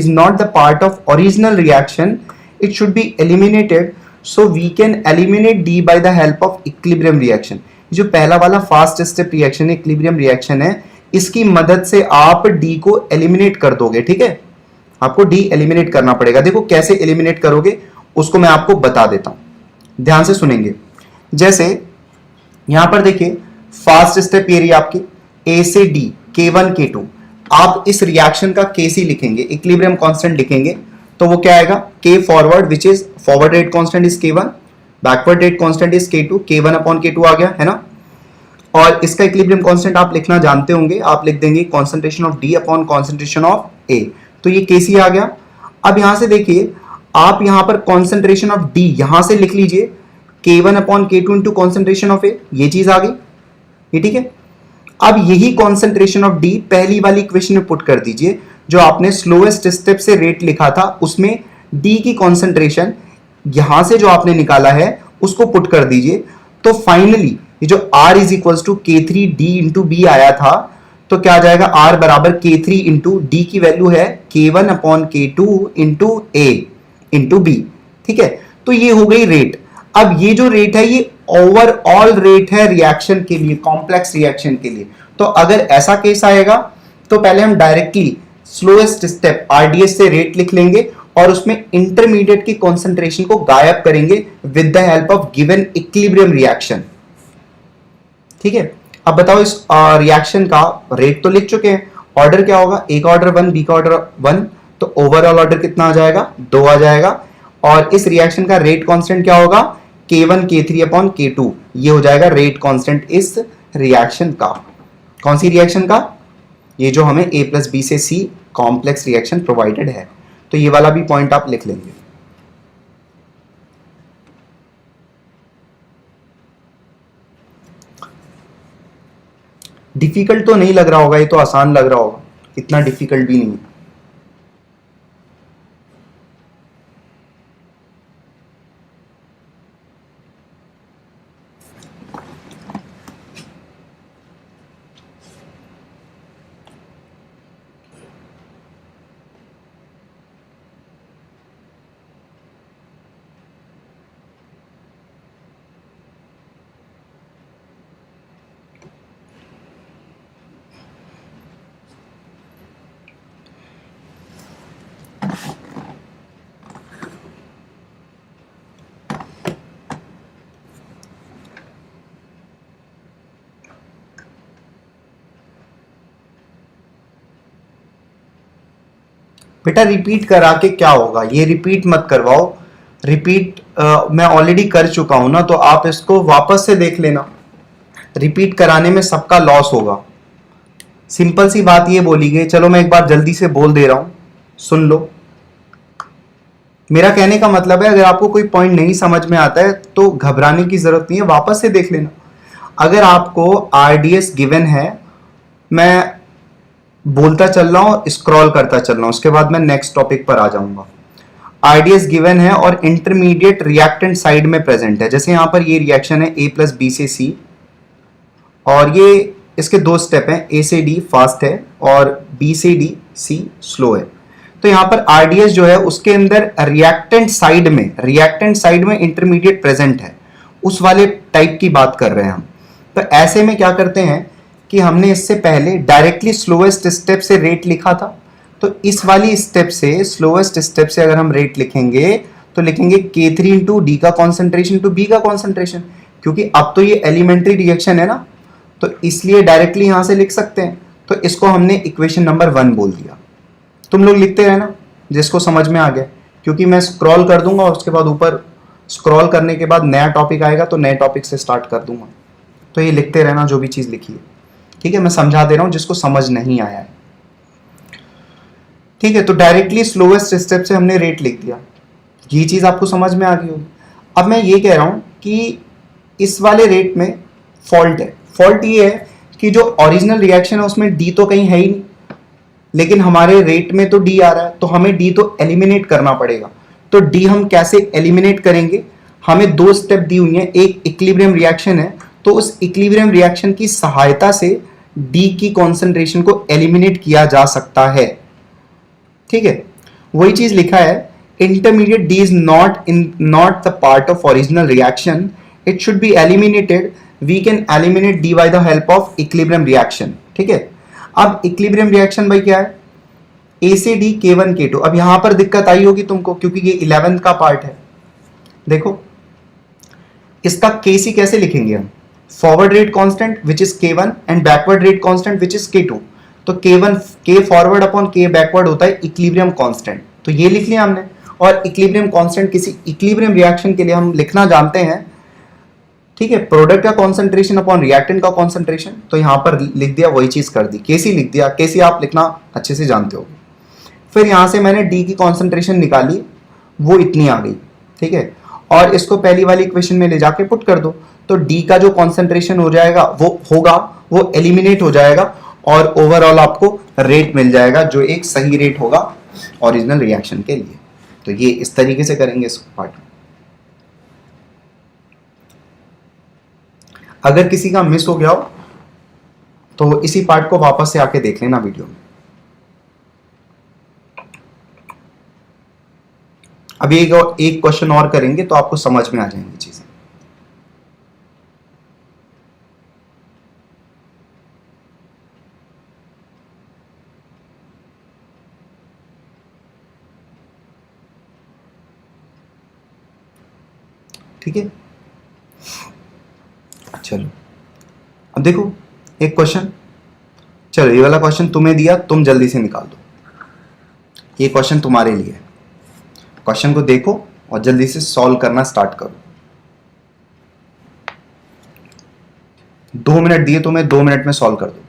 not the part of original reaction, it should be eliminated, so we can eliminate D by the help of equilibrium reaction। जो पहला वाला फास्ट स्टेप रिएक्शन है, इक्विलिब्रियम रिएक्शन है, इसकी मदद से आप D को एलिमिनेट कर दोगे। ठीक है, आपको D एलिमिनेट करना पड़ेगा। देखो कैसे एलिमिनेट करोगे उसको मैं आपको बता देता हूं, ध्यान से सुनेंगे। जैसे यहां पर देखिए फास्ट स्टेप ये रही आपकी A से D, K1 K2, आप इस रिएक्शन का Kc लिखेंगे, इक्विलिब्रियम कांस्टेंट लिखेंगे, तो वो क्या आएगा, K forward which is forward rate constant is K1, backward rate constant is K2, K1 upon K2 आ गया है ना। और इसका इक्विलिब्रियम कांस्टेंट आप लिखना जानते होंगे, आप लिख देंगे concentration of D upon concentration of A, तो ये Kc आ गया। अब यहां से देखिए आप यहां पर कॉन्सेंट्रेशन ऑफ D यहां से लिख लीजिए K1 upon K2 into concentration of A, ये चीज आ गई, ये ठीक है। अब यही कॉन्सेंट्रेशन ऑफ D पहली वाली इक्वेशन में पुट कर दीजिए, जो आपने स्लोएस्ट स्टेप से रेट लिखा था उसमें D की कॉन्सेंट्रेशन यहां से जो आपने निकाला है उसको पुट कर दीजिए, तो फाइनली ये जो R is equals to K3D into B आया था, तो क्या आ जाएगा, R बराबर K3 इंटू डी की वैल्यू है K1 upon K2 into A into B. ठीक है, तो ये हो गई रेट। अब ये जो रेट है ये ओवरऑल रेट है रिएक्शन के लिए, कॉम्प्लेक्स रिएक्शन के लिए। तो अगर ऐसा केस आएगा तो पहले हम डायरेक्टली स्लोएस्ट स्टेप आरडीएस से रेट लिख लेंगे और उसमें इंटरमीडिएट की कॉन्सेंट्रेशन को गायब करेंगे with the help of given equilibrium reaction. ठीक है, अब बताओ इस रिएक्शन का रेट तो लिख चुके हैं, ऑर्डर क्या होगा, ए का ऑर्डर 1, बी का ऑर्डर 1, तो ओवरऑल ऑर्डर कितना आ जाएगा, 2 आ जाएगा। और इस रिएक्शन का रेट कांस्टेंट क्या होगा, K1 K3 अपॉन K2, ये हो जाएगा रेट कांस्टेंट इस रिएक्शन का। कौन सी रिएक्शन का, ये जो हमें A प्लस बी से C कॉम्प्लेक्स रिएक्शन प्रोवाइडेड है, तो ये वाला भी पॉइंट आप लिख लेंगे। डिफिकल्ट तो नहीं लग रहा होगा, ये तो आसान लग रहा होगा। इतना डिफिकल्ट भी नहीं है। बेटा रिपीट करा के क्या होगा, ये रिपीट मत करवाओ। रिपीट मैं ऑलरेडी कर चुका हूं ना, तो आप इसको वापस से देख लेना। रिपीट कराने में सबका लॉस होगा। सिंपल सी बात ये बोली गई, चलो मैं एक बार जल्दी से बोल दे रहा हूं, सुन लो। मेरा कहने का मतलब है, अगर आपको कोई पॉइंट नहीं समझ में आता है तो घबराने की जरूरत नहीं है, वापस से देख लेना। अगर आपको आरडीएस गिवन है, मैं बोलता चल रहा हूं, स्क्रॉल करता चल रहा हूं, उसके बाद मैं नेक्स्ट टॉपिक पर आ जाऊंगा। आरडीएस गिवन है और इंटरमीडिएट रिएक्टेंट साइड में प्रेजेंट है। जैसे यहां पर ये रिएक्शन है ए प्लस बी से सी, और ये इसके दो स्टेप हैं, ए से डी फास्ट है और बी से डी सी स्लो है। तो यहां पर आरडीएस जो है उसके अंदर रिएक्टेंट साइड में इंटरमीडिएट प्रेजेंट है, उस वाले टाइप की बात कर रहे हैं हम। तो ऐसे में क्या करते हैं कि हमने इससे पहले डायरेक्टली स्लोएस्ट स्टेप से रेट लिखा था, तो इस वाली स्टेप से, स्लोएस्ट स्टेप से अगर हम रेट लिखेंगे तो लिखेंगे K3 इंटू डी का कॉन्सेंट्रेशन टू बी का कॉन्सेंट्रेशन, क्योंकि अब तो ये एलिमेंट्री रिएक्शन है ना, तो इसलिए डायरेक्टली यहां से लिख सकते हैं। तो इसको हमने इक्वेशन नंबर 1 बोल दिया। तुम लोग लिखते रहना जिसको समझ में आ गया, क्योंकि मैं स्क्रॉल कर दूंगा और उसके बाद ऊपर स्क्रॉल करने के बाद नया टॉपिक आएगा तो नए टॉपिक से स्टार्ट कर दूंगा। तो ये लिखते रहना जो भी चीज लिखी है, ठीक है। मैं समझा दे रहा हूं जिसको समझ नहीं आया है, ठीक है। तो डायरेक्टली स्लोएस्ट स्टेप से हमने रेट लिख दिया, ये चीज आपको समझ में आ गई होगी। अब मैं ये कह रहा हूं कि इस वाले रेट में फॉल्ट है। फॉल्ट ये है कि जो ओरिजिनल रिएक्शन है उसमें डी तो कहीं है ही नहीं, लेकिन हमारे रेट में तो डी आ रहा है, तो हमें डी तो एलिमिनेट करना पड़ेगा। तो डी हम कैसे एलिमिनेट करेंगे, हमें दो स्टेप दी हुई है, एक इक्विलिब्रियम रिएक्शन है, तो उस इक्विलिब्रियम रिएक्शन की सहायता से डी की कॉन्सेंट्रेशन को एलिमिनेट किया जा सकता है, ठीक है। वही चीज लिखा है, intermediate D is not the part of original reaction, it should be eliminated, we can eliminate D by the help of equilibrium reaction, ठीक है। अब इक्विलिब्रियम रिएक्शन भाई क्या है, ए से डी K1 K2। अब यहां पर दिक्कत आई होगी तुमको, क्योंकि ये 11th का पार्ट है। देखो इसका Kc कैसे लिखेंगे हम, forward rate constant which is K1 and backward rate constant which is K2। तो K1 K forward upon K backward होता है इक्विलिब्रियम कांस्टेंट, तो ये लिख लिया हमने। और इक्विलिब्रियम कांस्टेंट किसी इक्विलिब्रियम रिएक्शन के लिए हम लिखना जानते हैं, ठीक है, प्रोडक्ट का कॉन्सेंट्रेशन अपॉन रिएक्टेंट का कॉन्सेंट्रेशन। तो यहां पर लिख दिया, वही चीज कर दी, Kc लिख दिया। Kc आप लिखना अच्छे से जानते हो। फिर यहां से मैंने डी की कॉन्सेंट्रेशन निकाली, वो इतनी आ गई, ठीक है। और इसको पहली वाली इक्वेशन में ले जाके पुट कर दो, तो डी का जो कॉन्सेंट्रेशन हो जाएगा वो एलिमिनेट हो जाएगा, और ओवरऑल आपको रेट मिल जाएगा जो एक सही रेट होगा ओरिजिनल रिएक्शन के लिए। तो ये इस तरीके से करेंगे इस पार्ट में। अगर किसी का मिस हो गया हो तो इसी पार्ट को वापस से आके देख लेना वीडियो में। अभी एक क्वेश्चन और करेंगे तो आपको समझ में आ जाएंगी चीजें। ठीक है, चलो अब देखो एक क्वेश्चन। चलो ये वाला क्वेश्चन तुम्हें दिया, तुम जल्दी से निकाल दो। ये क्वेश्चन तुम्हारे लिए है, क्वेश्चन को देखो और जल्दी से सॉल्व करना स्टार्ट करो। 2 मिनट दिए तुम्हें, 2 मिनट में सॉल्व कर दो।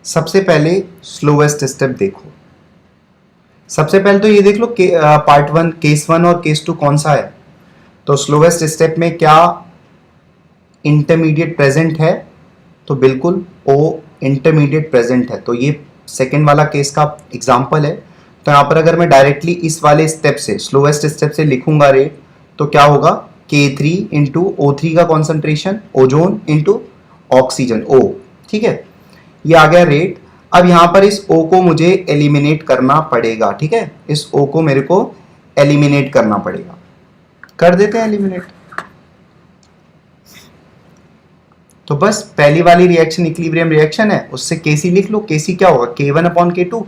सबसे पहले स्लोएस्ट स्टेप देखो। सबसे पहले तो ये देख लो पार्ट 1 केस 1 और केस 2 कौन सा है। तो स्लोएस्ट स्टेप में क्या इंटरमीडिएट प्रेजेंट है, तो बिल्कुल ओ इंटरमीडिएट प्रेजेंट है, तो ये सेकेंड वाला केस का एग्जाम्पल है। तो यहाँ पर अगर मैं डायरेक्टली इस वाले स्टेप से, स्लोएस्ट स्टेप से लिखूंगा रेट, तो क्या होगा K3 इंटू O3 का concentration, ozone into oxygen O, ठीक है, ये आ गया रेट। अब यहाँ पर इस O को मुझे एलिमिनेट करना पड़ेगा, ठीक है, इस O को मेरे को एलिमिनेट करना पड़ेगा। कर देते हैं एलिमिनेट। तो बस पहली वाली रिएक्शन इक्विलिब्रियम रिएक्शन है, उससे Kc लिख लो। Kc क्या होगा K1/K2,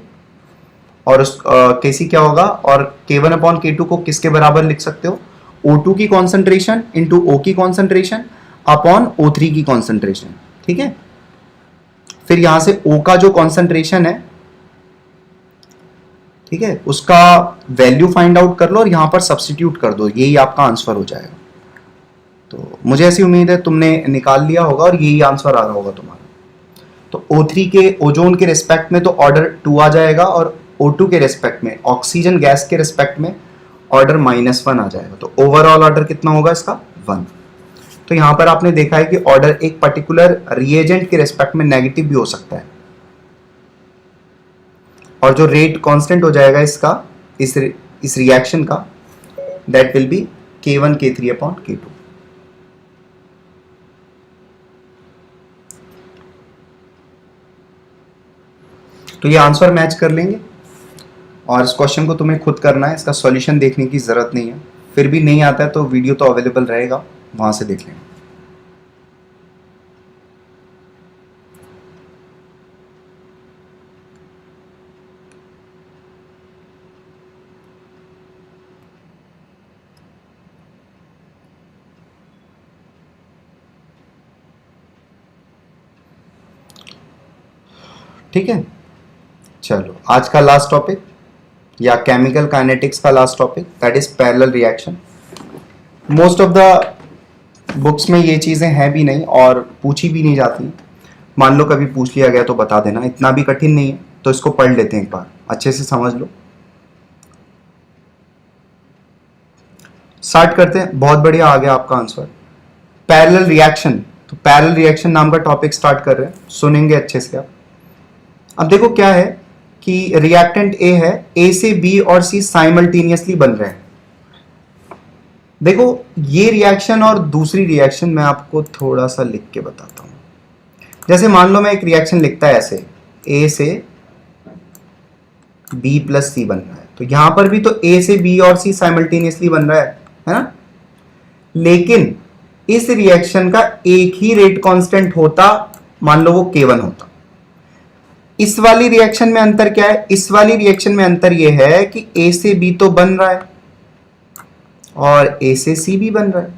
और उस Kc क्या होगा, और K1/K2 को किसके बराबर लिख सकते हो, O2 की कॉन्सेंट्रेशन इंटू O की कॉन्सेंट्रेशन अपॉन O3 की कॉन्सेंट्रेशन, ठीक है। फिर यहां से O का जो कॉन्सेंट्रेशन है, ठीक है, उसका वैल्यू फाइंड आउट कर लो और यहां पर सब्स्टिट्यूट कर दो, यही आपका आंसर हो जाएगा। तो मुझे ऐसी उम्मीद है तुमने निकाल लिया होगा और यही आंसर आ रहा होगा तुम्हारा। तो O3 के ओजोन के रिस्पेक्ट में तो ऑर्डर 2 आ जाएगा, और O2 के रिस्पेक्ट में, ऑक्सीजन गैस के रिस्पेक्ट में ऑर्डर -1 आ जाएगा। तो ओवरऑल ऑर्डर कितना होगा इसका 1। तो यहां पर आपने देखा है कि ऑर्डर एक पर्टिकुलर रिएजेंट के रिस्पेक्ट में नेगेटिव भी हो सकता है, और जो रेट कांस्टेंट हो जाएगा इसका, इस रिएक्शन का, that will be K1 K3/K2। तो ये आंसर मैच कर लेंगे, और इस क्वेश्चन को तुम्हें खुद करना है, इसका सॉल्यूशन देखने की जरूरत नहीं है। फिर भी नहीं आता है तो वीडियो तो अवेलेबल रहेगा, वहां से देख लेंगे। ठीक है, चलो आज का लास्ट टॉपिक, या केमिकल काइनेटिक्स का last topic, that is parallel reaction. Most of the books में ये चीज़ें हैं भी नहीं और पूछी भी नहीं जाती। मान लो कभी पूछ लिया गया तो बता देना, इतना भी कठिन नहीं है। तो इसको पढ़ लेते हैं एक बार, अच्छे से समझ लो। स्टार्ट करते हैं। बहुत बढ़िया, आ गया आपका आंसर, पैरेलल रिएक्शन। तो पैरेलल रिएक्शन नाम का टॉपिक स्टार्ट कर रहे हैं, सुनेंगे अच्छे से आप। अब देखो क्या है कि रिएक्टेंट ए है, ए से बी और सी साइमल्टेनियसली बन रहे हैं। देखो ये रिएक्शन और दूसरी रिएक्शन मैं आपको थोड़ा सा लिख के बताता हूं। जैसे मान लो मैं एक रिएक्शन लिखता है ऐसे, ए से बी प्लस सी बन रहा है, तो यहां पर भी तो ए से बी और सी साइमल्टेनियसली बन रहा है ना। लेकिन इस रिएक्शन का एक ही रेट कांस्टेंट होता, मान लो वो K1 होता। इस वाली रिएक्शन में अंतर क्या है, इस वाली रिएक्शन में अंतर यह है कि ए से बी तो बन रहा है और ए से सी भी बन रहा है,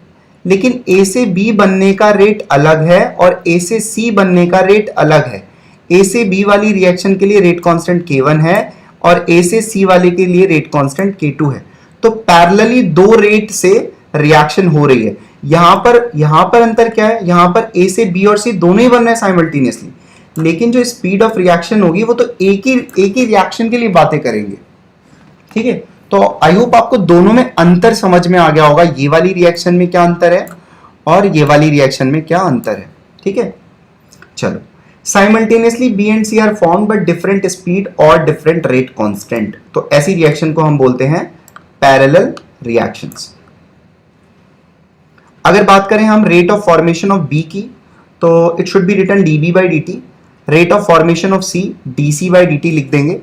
लेकिन ए से बी बनने का रेट अलग है और ए से सी बनने का रेट अलग है। ए से बी वाली रिएक्शन के लिए रेट कांस्टेंट K1 है और ए से सी वाले के लिए रेट कांस्टेंट K2 है। तो पैरेलली दो रेट से रिएक्शन हो रही है। यहां पर अंतर क्या है, यहां पर ए से बी और सी दोनों ही बन रहे हैं साइमल्टेनियसली, लेकिन जो स्पीड ऑफ रिएक्शन होगी वो तो एक ही रिएक्शन के लिए बातें करेंगे। ठीक है, तो आई होप आपको दोनों में अंतर समझ में आ गया होगा, ये वाली रिएक्शन में क्या अंतर है और ये वाली रिएक्शन में क्या अंतर है। ठीक है, चलो। Simultaneously B and C are form but different speed और डिफरेंट रेट कांस्टेंट, तो ऐसी रिएक्शन को हम बोलते हैं पैरेलल रिएक्शंस। अगर बात करें हम rate of formation of B की, तो it should be written dB by dt, rate of formation of C dC by dt लिख देंगे।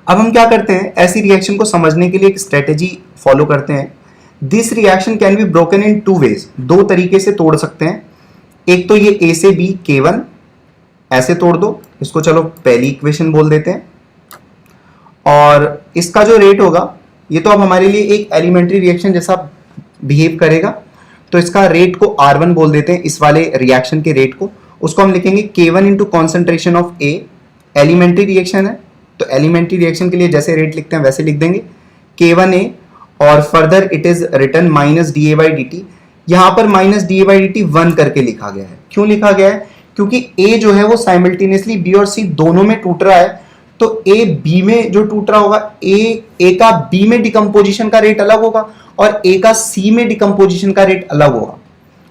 अब हम क्या करते हैं, ऐसी रिएक्शन को समझने के लिए एक स्ट्रेटेजी फॉलो करते हैं। This reaction can be broken in two ways, दो तरीके से तोड़ सकते हैं। एक तो ये A से B K1 ऐसे तोड़ दो, इसको चलो पहली इक्वेशन बोल देते हैं, और इसका जो रेट होगा, ये तो अब हमारे लिए एक एलिमेंट्री रिएक्शन जैसा बिहेव करेगा, तो इसका रेट को R1 बोल देते हैं, इस वाले रिएक्शन के रेट को। उसको हम लिखेंगे K1 into concentration of A, elementary reaction है तो एलिमेंट्री रिएक्शन के लिए जैसे रेट लिखते हैं वैसे लिख देंगे K1A, और further it is written minus DA by dt। यहां पर माइनस DA by dt 1 करके लिखा गया है। क्यों लिखा गया है, क्योंकि ए जो है वो साइमल्टेनियसली बी और सी दोनों में टूट रहा है, तो ए बी में जो टूट रहा होगा, ए का बी में डिकम्पोजिशन का रेट अलग होगा और ए का सी में डिकम्पोजिशन का रेट अलग होगा,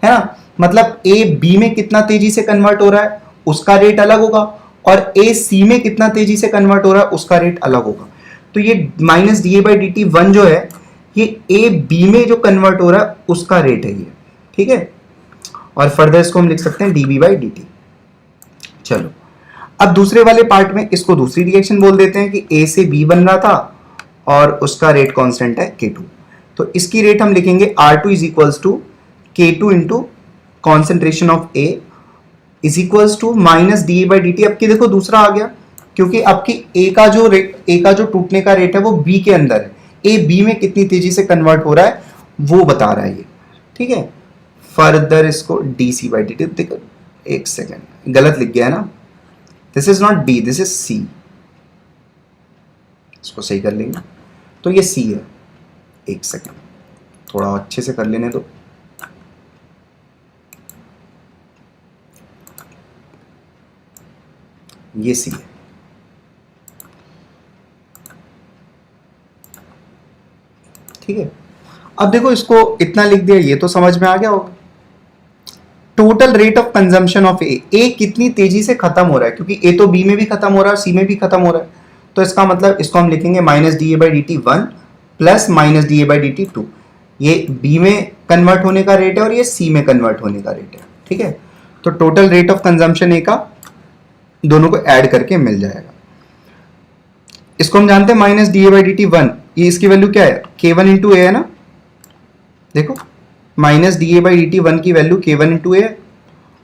है ना। मतलब ए बी में कितना तेजी से कन्वर्ट हो रहा है उसका रेट अलग होगा और ए सी में कितना तेजी से कन्वर्ट हो रहा है उसका रेट अलग होगा। तो ये minus D A by D T one जो है ये ए बी में जो कन्वर्ट हो रहा है उसका रेट है ये, ठीक है। और फर्दर इसको हम लिख सकते हैं डीबी बाई डी टी। चलो अब दूसरे वाले पार्ट में इसको दूसरी रिएक्शन बोल देते हैं कि ए से बी बन रहा था और उसका रेट कांस्टेंट है K2। तो इसकी रेट हम लिखेंगे R2 is equals to K2 into concentration of A is equals to minus D A by D T. अब की देखो दूसरा आ गया क्योंकि आपकी ए का जो टूटने का रेट है वो बी के अंदर है, ए बी में कितनी तेजी से कन्वर्ट हो रहा है वो बता रहा है ये, ठीक है। फर्दर इसको D C by D T, देखो एक सेकेंड गलत लिख गया है ना, this is not B this is C, इसको सही कर लेंगे। तो ये सी है, एक सेकेंड थोड़ा अच्छे से कर लेने दो। ये सी है, ठीक है। अब देखो इसको इतना लिख दिया, ये तो समझ में आ गया होगा। Total rate of consumption of A कितनी तेजी से खत्म हो रहा है, क्योंकि ए तो बी में भी खत्म हो रहा है और सी में भी खत्म हो रहा है, तो इसका मतलब इसको हम लिखेंगे minus D A by D T one plus minus D A by D T two. ये बी में कन्वर्ट होने का रेट है और ये सी में कन्वर्ट होने का रेट है, ठीक है। तो टोटल रेट ऑफ कंजम्पशन ए का दोनों को ऐड करके मिल जाएगा। इसको हम जानते हैं minus D A by D T one, ये इसकी वैल्यू क्या है के वन इंटू ए है ना। देखो minus D A by D T one की value K one into A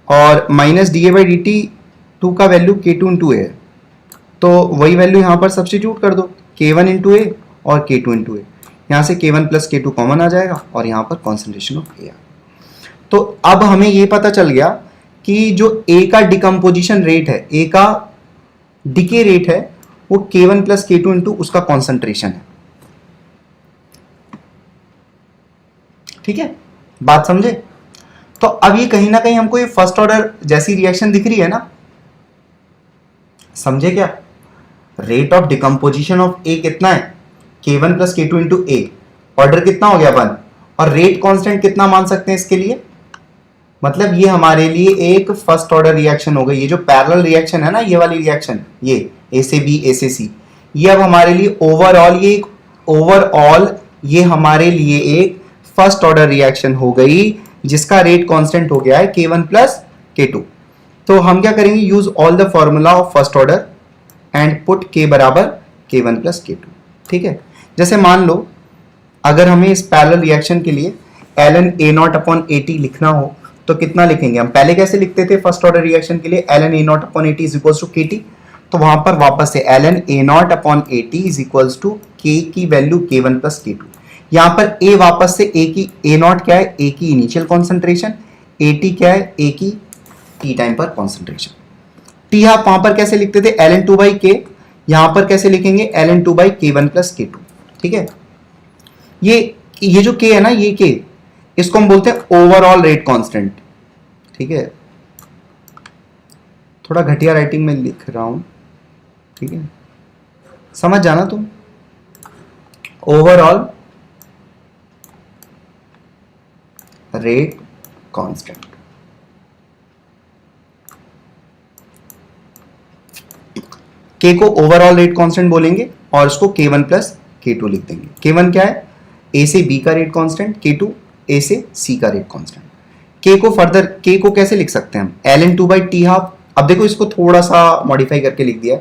और minus D A by D T two का value K two into A है, तो वही वैल्यू यहाँ पर सब्सटीट्यूट कर दो, के वन इंटू ए और के टू इंटू ए। यहाँ से के one plus K two common आ जाएगा और यहाँ पर कॉन्सेंट्रेशन ऑफ ए। तो अब हमें ये पता चल गया कि जो ए का डिकम्पोजिशन रेट है, ए का डिके रेट है, वो के one plus K two into उसका कॉन्सेंट्रेशन है, ठीक है। बात समझे। तो अब ये कहीं ना कहीं हमको ये फर्स्ट ऑर्डर जैसी रिएक्शन दिख रही है ना, समझे क्या। रेट ऑफ डिकम्पोजिशन ऑफ ए कितना है, के one plus K two into ए, ऑर्डर कितना हो गया वन, और रेट कांस्टेंट कितना मान सकते हैं इसके लिए, मतलब ये हमारे लिए एक फर्स्ट ऑर्डर रिएक्शन हो गई। ये जो पैरेलल रिएक्शन है ना, ये वाली रिएक्शन, ये ए से बी ए से सी, ये अब हमारे लिए ओवरऑल ये हमारे लिए एक फर्स्ट ऑर्डर रिएक्शन हो गई जिसका रेट कांस्टेंट हो गया है के वन प्लस के टू। तो हम क्या करेंगे, use all the formula of first order and put के बराबर के वन प्लस के टू, ठीक है। जैसे मान लो अगर हमें इस पैरेलल रिएक्शन के लिए ln a not upon A T लिखना हो तो कितना लिखेंगे हम, पहले कैसे लिखते थे फर्स्ट ऑर्डर रिएक्शन के लिए, ln a not upon A T is equals to K T. तो वहां पर वापस से ln a not upon A T is equals to K की value K one plus K to. यहाँ पर a वापस से a नॉट क्या है, a की इनिशियल कॉन्सेंट्रेशन, ए टी क्या है, a की t टाइम पर कॉन्सेंट्रेशन। टी आप वहां पर कैसे लिखते थे ln टू बाई के, यहां पर कैसे लिखेंगे ln टू बाई के वन प्लस के टू, ठीक है। ये जो k है ना, ये k, इसको हम बोलते हैं ओवरऑल रेट कांस्टेंट, ठीक है। थोड़ा घटिया राइटिंग में लिख रहा हूं, ठीक है, समझ जाना तुम। ओवरऑल रेट कांस्टेंट, के को ओवरऑल रेट कांस्टेंट बोलेंगे और उसको के वन प्लस के टू लिख देंगे। के वन क्या है, ए से बी का रेट कांस्टेंट, के टू ए से सी का रेट कांस्टेंट। के को फर्दर के को कैसे लिख सकते हैं हम, ln two by T half. अब देखो इसको थोड़ा सा मॉडिफाई करके लिख दिया।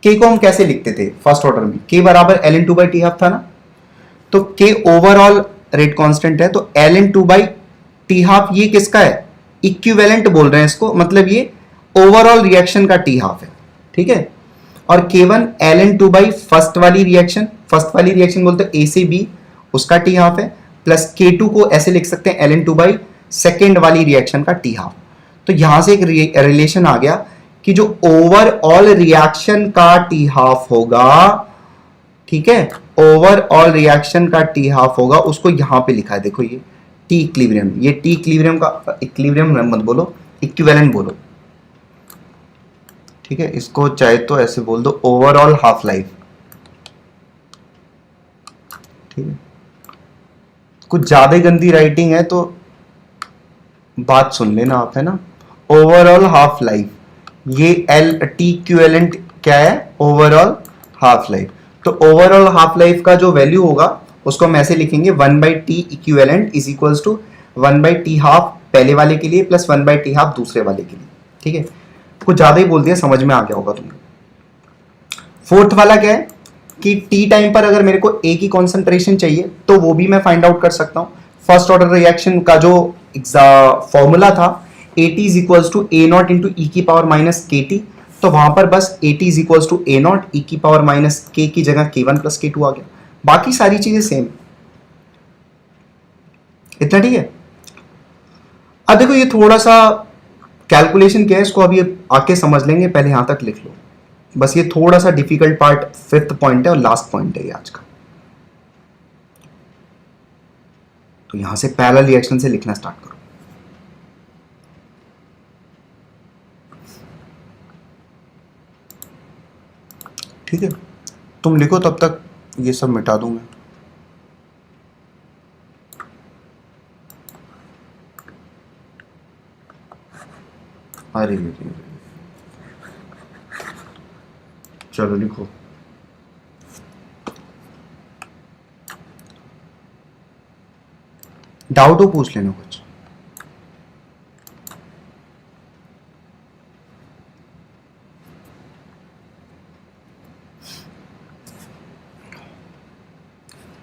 के को हम कैसे लिखते थे फर्स्ट ऑर्डर में, के बराबर ln two by T half था ना, तो के ओवरऑल रेट कांस्टेंट है, तो ln two by T half ये किसका है, इक्विवेलेंट बोल रहे हैं इसको, मतलब ये ओवरऑल रिएक्शन का टी हाफ है, ठीक है। और k1 ln two by first वाली रिएक्शन बोलते हैं a से b, उसका टी हाफ है, प्लस k2 को ऐसे लिख सकते हैं ln टू बाई सेकेंड वाली रिएक्शन का टी हाफ। तो यहां से एक रिलेशन आ गया कि जो ओवरऑल रिएक्शन का टी हाफ होगा, ठीक है, ओवरऑल रिएक्शन का टी हाफ होगा, उसको यहां पे लिखा है, देखो ये टी इक्विलिब्रियम, ये टी इक्विलिब्रियम का, इक्विलिब्रियम मत बोलो, इक्विवेलेंट बोलो, ठीक है। इसको चाहे तो ऐसे बोल दो, ओवरऑल हाफ लाइफ, ठीक है। कुछ ज्यादा गंदी राइटिंग है तो बात सुन लेना आप, है ना। ओवरऑल हाफ लाइफ, ये एल टी इक्विवेलेंट क्या है, ओवरऑल हाफ लाइफ। तो ओवरऑल हाफ लाइफ का जो वैल्यू होगा उसको हम ऐसे लिखेंगे, 1/t equivalent is equals to 1/t half पहले वाले के लिए प्लस 1/t हाफ दूसरे वाले के लिए, ठीक है। कुछ ज्यादा ही बोल दिया, समझ में आ गया होगा तुम्हें। फोर्थ वाला क्या है कि टी टाइम पर अगर मेरे को ए की कॉन्सेंट्रेशन चाहिए तो वो भी मैं फाइंड आउट कर सकता हूं। फर्स्ट ऑर्डर रिएक्शन का जो फॉर्मूला था, A T is equals to A not into E की पावर माइनस के टी, तो वहां पर बस A T is equals to A not E की पावर माइनस के की जगह K one plus K two आ गया। बाकी सारी चीजें सेम, इतना ठीक है। अब देखो ये थोड़ा सा कैलकुलेशन क्या है, इसको अभी आके समझ लेंगे, पहले यहां तक लिख लो। बस ये थोड़ा सा डिफिकल्ट पार्ट फिफ्थ पॉइंट है और लास्ट पॉइंट है ये आज का। तो यहां से पैरेलल रिएक्शन से लिखना स्टार्ट करो। ठीक है, तुम लिखो, तब तक ये सब मिटा दूं मैं। अरे चलो लिखो। डाउट हो पूछ लेना कुछ।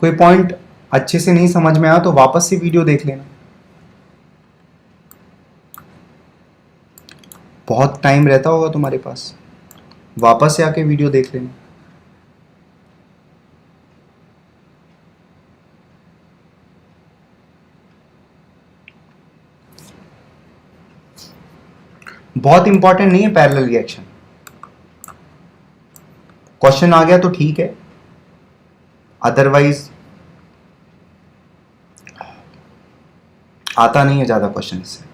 कोई पॉइंट अच्छे से नहीं समझ में आया तो वापस से वीडियो देख लेना। बहुत टाइम रहता होगा तुम्हारे पास, वापस से आके वीडियो देख लेना। बहुत इंपॉर्टेंट नहीं है पैरेलल रिएक्शन। क्वेश्चन आ गया तो ठीक है, अदरवाइज आता नहीं है ज्यादा क्वेश्चन इससे।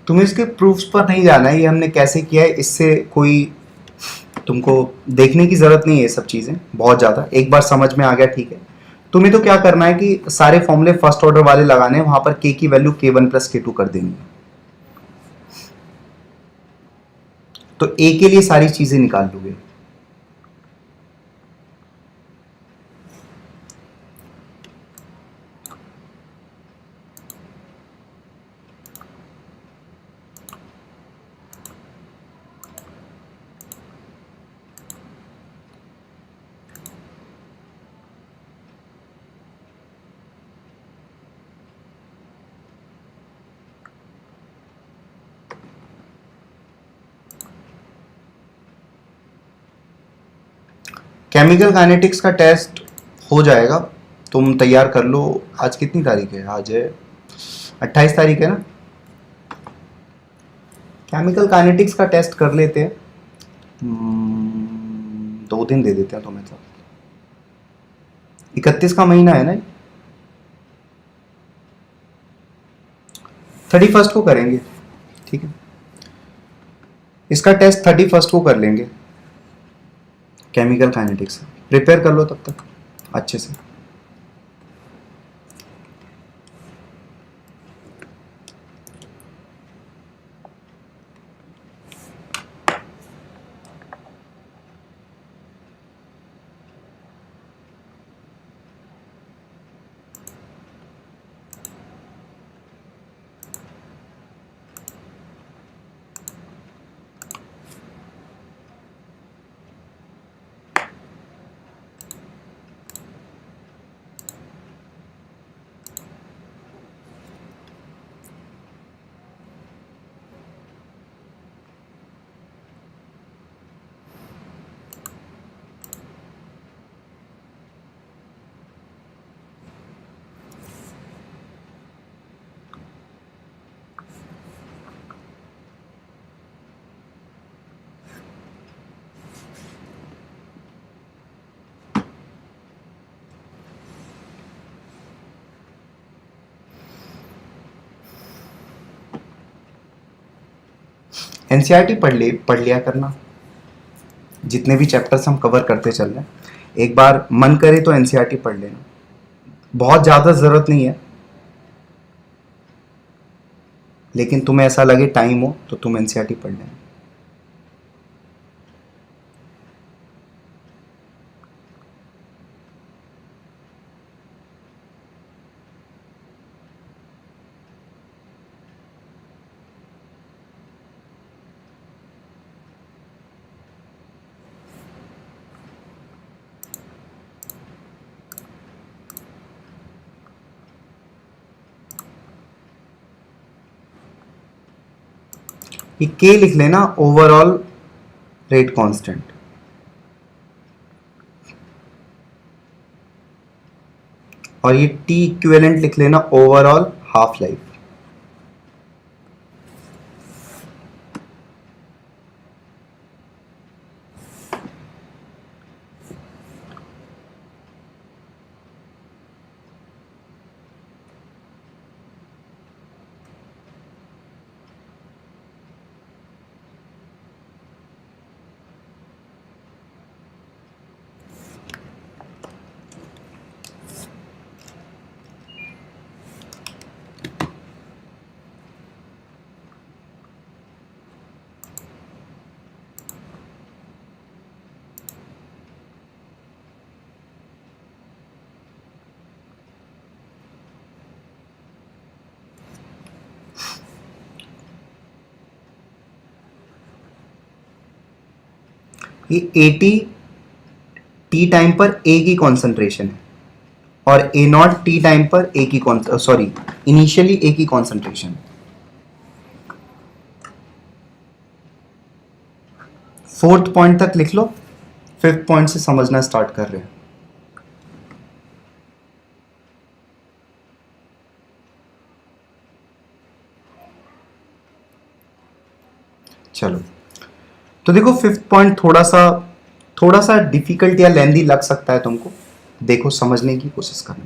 तुम्हें इसके प्रूफ्स पर नहीं जाना है, ये हमने कैसे किया है इससे कोई तुमको देखने की जरूरत नहीं है। ये सब चीजें बहुत ज्यादा एक बार समझ में आ गया, ठीक है। तुम्हें तो क्या करना है कि सारे फॉर्मूले फर्स्ट ऑर्डर वाले लगाने हैं, वहां पर के की value K one plus K to कर देनी है। तो ए के लिए सारी चीजें निकाल लोगे। केमिकल काइनेटिक्स का टेस्ट हो जाएगा, तुम तैयार कर लो। आज कितनी तारीख है, आज है 28 तारीख है ना। केमिकल काइनेटिक्स का टेस्ट कर लेते हैं, 2 दिन दे देते हैं तुम्हें। तो 31 का महीना है ना, 31 को करेंगे, ठीक है। इसका टेस्ट 31 को कर लेंगे, केमिकल काइनेटिक्स। प्रिपेयर कर लो तब तक अच्छे से। एनसीईआरटी पढ़ लिया करना, जितने भी चैप्टर्स हम कवर करते चल रहे हैं, एक बार मन करे तो एनसीईआरटी पढ़ लेना, बहुत ज़्यादा ज़रूरत नहीं है, लेकिन तुम्हें ऐसा लगे टाइम हो तो तुम एनसीईआरटी पढ़ लेना। ये के लिख लेना, ओवरऑल रेट कांस्टेंट, और ये टी इक्विवेलेंट लिख लेना, ओवरऑल हाफ लाइफ। ये 80 टी टाइम पर ए की कॉन्सेंट्रेशन है, और ए नॉट टी टाइम पर ए की सॉरी इनिशियली ए की कॉन्सेंट्रेशन। फोर्थ पॉइंट तक लिख लो, फिफ्थ पॉइंट से समझना स्टार्ट कर रहे हैं। चलो, तो देखो फिफ्थ पॉइंट थोड़ा सा डिफिकल्ट या लेंदी लग सकता है तुमको, देखो समझने की कोशिश करना।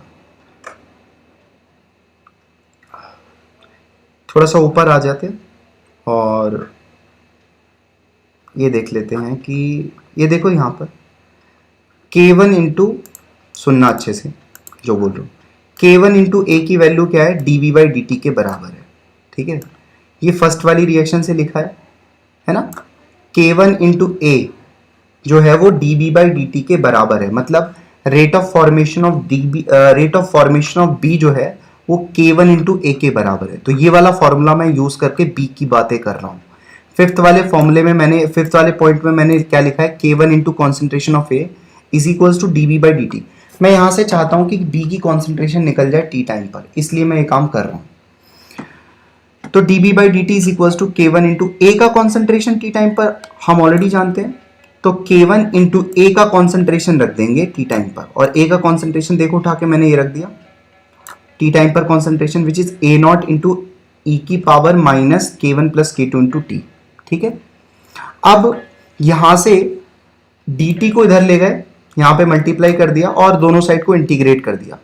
थोड़ा सा ऊपर आ जाते और ये देख लेते हैं कि ये देखो यहाँ पर K1 इंटू, सुनना अच्छे से जो बोल रहा हूँ, K1 इंटू ए की वैल्यू क्या है, dV बाई dt के बराबर है। ठीक है, ये फर्स्ट वाली रिएक्शन से लिखा है ना। K1 इंटू ए जो है वो dV बाई dt के बराबर है, मतलब rate of formation of B जो है वो K1 इंटू ए के बराबर है। तो ये वाला फॉर्मूला मैं यूज करके B की बातें कर रहा हूँ। फिफ्थ वाले पॉइंट में मैंने क्या लिखा है, K1 into concentration of A is equals to dV by dt। मैं यहां से चाहता हूं कि B की कॉन्सेंट्रेशन निकल जाए टी टाइम पर, इसलिए मैं ये काम कर रहा हूं। तो dB by dt is equals to K1 into A का कॉन्सेंट्रेशन टी टाइम पर हम ऑलरेडी जानते हैं, तो K1 इंटू ए का कॉन्सेंट्रेशन रख देंगे टी टाइम पर, और ए का कॉन्सेंट्रेशन देखो उठा के मैंने ये रख दिया टी टाइम पर concentration, which is A not into E की power minus K1 plus K2 into T. ठीक है, अब यहां से dt को इधर ले गए, यहां पे मल्टीप्लाई कर दिया और दोनों साइड को इंटीग्रेट कर दिया,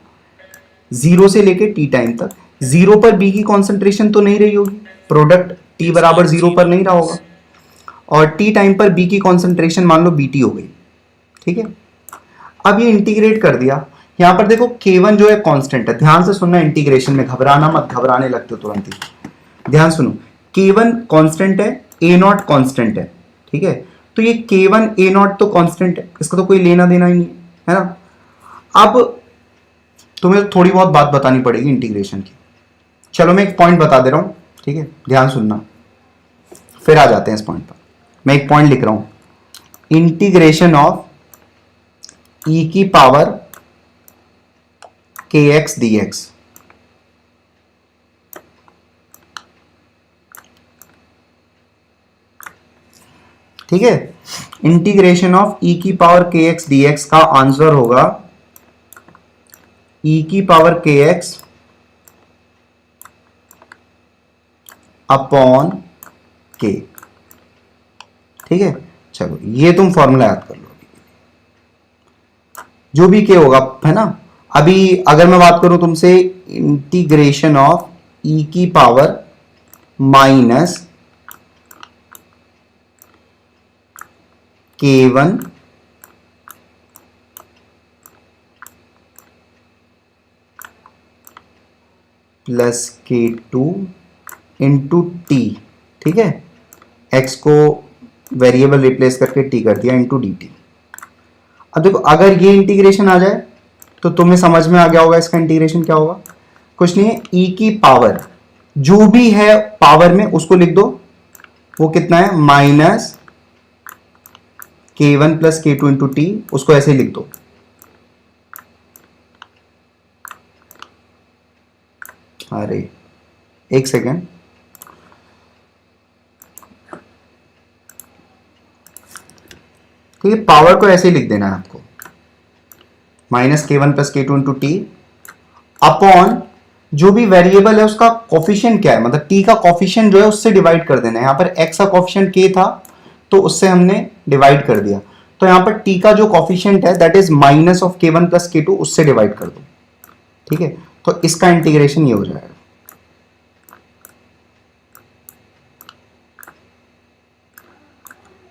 जीरो से लेके टी टाइम तक। जीरो पर बी की कॉन्सेंट्रेशन तो नहीं रही होगी, प्रोडक्ट टी बराबर जीरो पर नहीं रहा होगा, और टी टाइम पर बी की कॉन्सेंट्रेशन मान लो बीटी हो गई। ठीक है, अब ये इंटीग्रेट कर दिया, यहां पर देखो K1 जो है कांस्टेंट है, ध्यान से सुनना, इंटीग्रेशन में घबराना मत, घबराने लगते हो तुरंत ही, ध्यान सुनो। K1 कांस्टेंट है, A नॉट कांस्टेंट है। ठीक है, तो ये K1 A नॉट तो कांस्टेंट है, इसका तो कोई लेना देना ही नहीं है ना। अब तुम्हें थोड़ी बहुत बात बतानी पड़ेगी इंटीग्रेशन की। चलो मैं एक पॉइंट बता दे रहा हूं, ठीक है, ध्यान सुनना, फिर आ जाते हैं इस पॉइंट पर। मैं एक पॉइंट लिख रहा हूं, इंटीग्रेशन ऑफ e की पावर kx dx। ठीक है, इंटीग्रेशन ऑफ e की पावर kx dx का आंसर होगा e की पावर kx अपॉन k। ठीक है, चलो ये तुम फॉर्मूला याद कर लो, जो भी k होगा, है ना। अभी अगर मैं बात करूं तुमसे, इंटीग्रेशन ऑफ e की power minus K1 plus K2 into T, ठीक है, x को वेरिएबल रिप्लेस करके t कर दिया इंटू dt। अब देखो अगर ये इंटीग्रेशन आ जाए तो तुम्हें समझ में आ गया होगा इसका इंटीग्रेशन क्या होगा। कुछ नहीं है, e की पावर जो भी है पावर में उसको लिख दो, वो कितना है minus K1 plus K2 into T, उसको ऐसे ही लिख दो। अरे एक सेकेंड, तो ये पावर को ऐसे ही लिख देना है आपको, minus K1 plus K2 into T upon जो भी वेरिएबल है उसका कोफिशिएंट क्या है, मतलब t का कोफिशिएंट जो है उससे डिवाइड कर देना है। यहां पर x का कोफिशिएंट k था तो उससे हमने डिवाइड कर दिया, तो यहां पर t का जो कोफिशिएंट है that is minus of K1 plus K2, उससे डिवाइड कर दो, ठीक है। तो इसका इंटीग्रेशन ये हो जाएगा।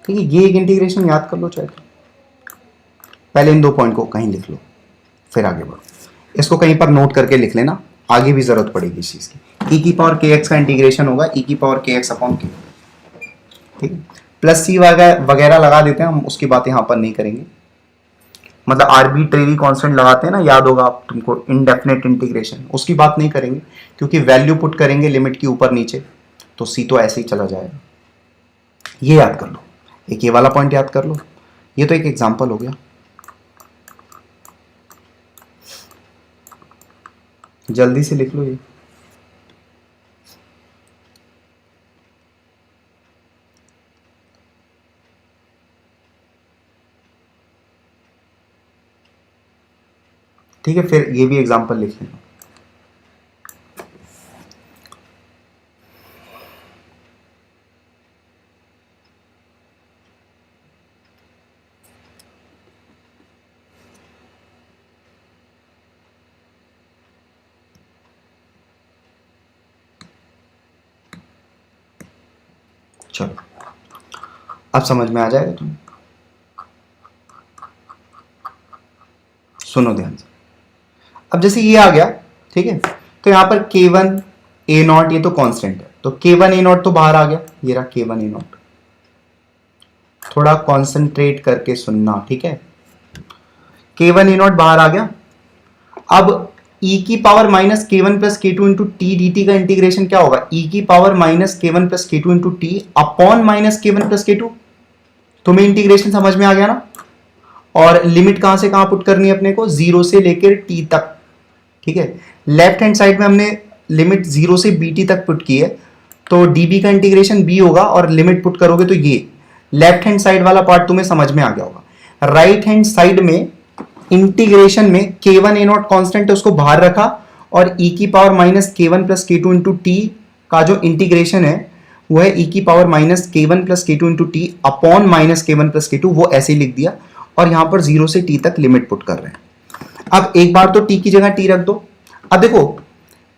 ठीक है, ये एक इंटीग्रेशन याद कर लो चाहे तो। पहले इन दो पॉइंट को कहीं लिख लो फिर आगे बढ़ो। इसको कहीं पर नोट करके लिख लेना, आगे भी जरूरत पड़ेगी इस चीज की। e की पावर kx का इंटीग्रेशन होगा e की पावर kx अपॉन k, ठीक है। प्लस सी वगैरह लगा देते हैं हम, उसकी बात यहां पर नहीं करेंगे। मतलब आर्बिट्रेरी कांस्टेंट लगाते हैं ना, याद होगा आप तुमको, इनडेफिनेट इंटीग्रेशन, उसकी बात नहीं करेंगे क्योंकि वैल्यू पुट करेंगे लिमिट की ऊपर नीचे तो सी तो ऐसे ही चला जाएगा। ये याद कर लो, एक ये वाला पॉइंट याद कर लो, ये तो एक एग्जांपल हो गया। जल्दी से लिख लो ये। ठीक है, फिर ये भी एग्जांपल लिख लेना। चलो अब समझ में आ जाएगा तुम्हें। सुनो ध्यान से। अब जैसे ये आ गया, ठीक है, तो यहां पर K1 A0 ये तो कांस्टेंट है, तो K1 A0 तो बाहर आ गया, ये रहा K1 A0। थोड़ा कॉन्सेंट्रेट करके सुनना, ठीक है। K1 A0 बाहर आ गया। अब e की power minus K1 plus K2 into T D T का इंटीग्रेशन क्या होगा, e की power minus K1 plus K2 into T upon minus K1 plus K2। तुम्हें इंटीग्रेशन समझ में आ गया ना। और लिमिट कहां से कहां पुट करनी है अपने को, जीरो से लेकर टी तक, ठीक है। लेफ्ट हैंड साइड में हमने लिमिट जीरो से bt तक पुट की है, तो db का इंटीग्रेशन b होगा और लिमिट पुट करोगे तो ये लेफ्ट हैंड साइड वाला पार्ट तुम्हें समझ में आ गया होगा। राइट हैंड साइड में इंटीग्रेशन में K1 A0 कांस्टेंट है उसको बाहर रखा और e की power minus K1 plus K2 into T का जो इंटीग्रेशन है वो है e की power minus K1 plus K2 into T upon minus K1 plus K2, वो ऐसे ही लिख दिया और यहां पर जीरो से t तक लिमिट पुट कर रहे हैं। अब एक बार तो t की जगह t रख दो। अब देखो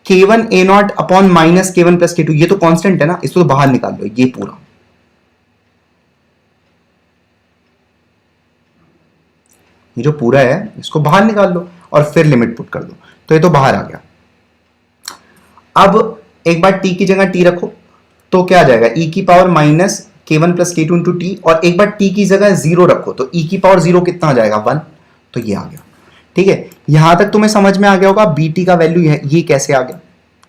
K1 A0 upon minus K1 plus K2 ये तो कांस्टेंट है ना, इसको तो बाहर निकाल लो, ये पूरा ये जो पूरा है इसको बाहर निकाल लो और फिर लिमिट पुट कर दो, तो ये तो बाहर आ गया। अब एक बार t की जगह t रखो तो क्या आ जाएगा, e की power minus K1 plus K2 into T, और एक बार t की जगह जीरो रखो तो e की पावर जीरो कितना आ जाएगा 1, तो ये आ गया। ठीक है, यहां तक तुम्हें समझ में आ गया होगा bt का वैल्यू है ये कैसे आ गया।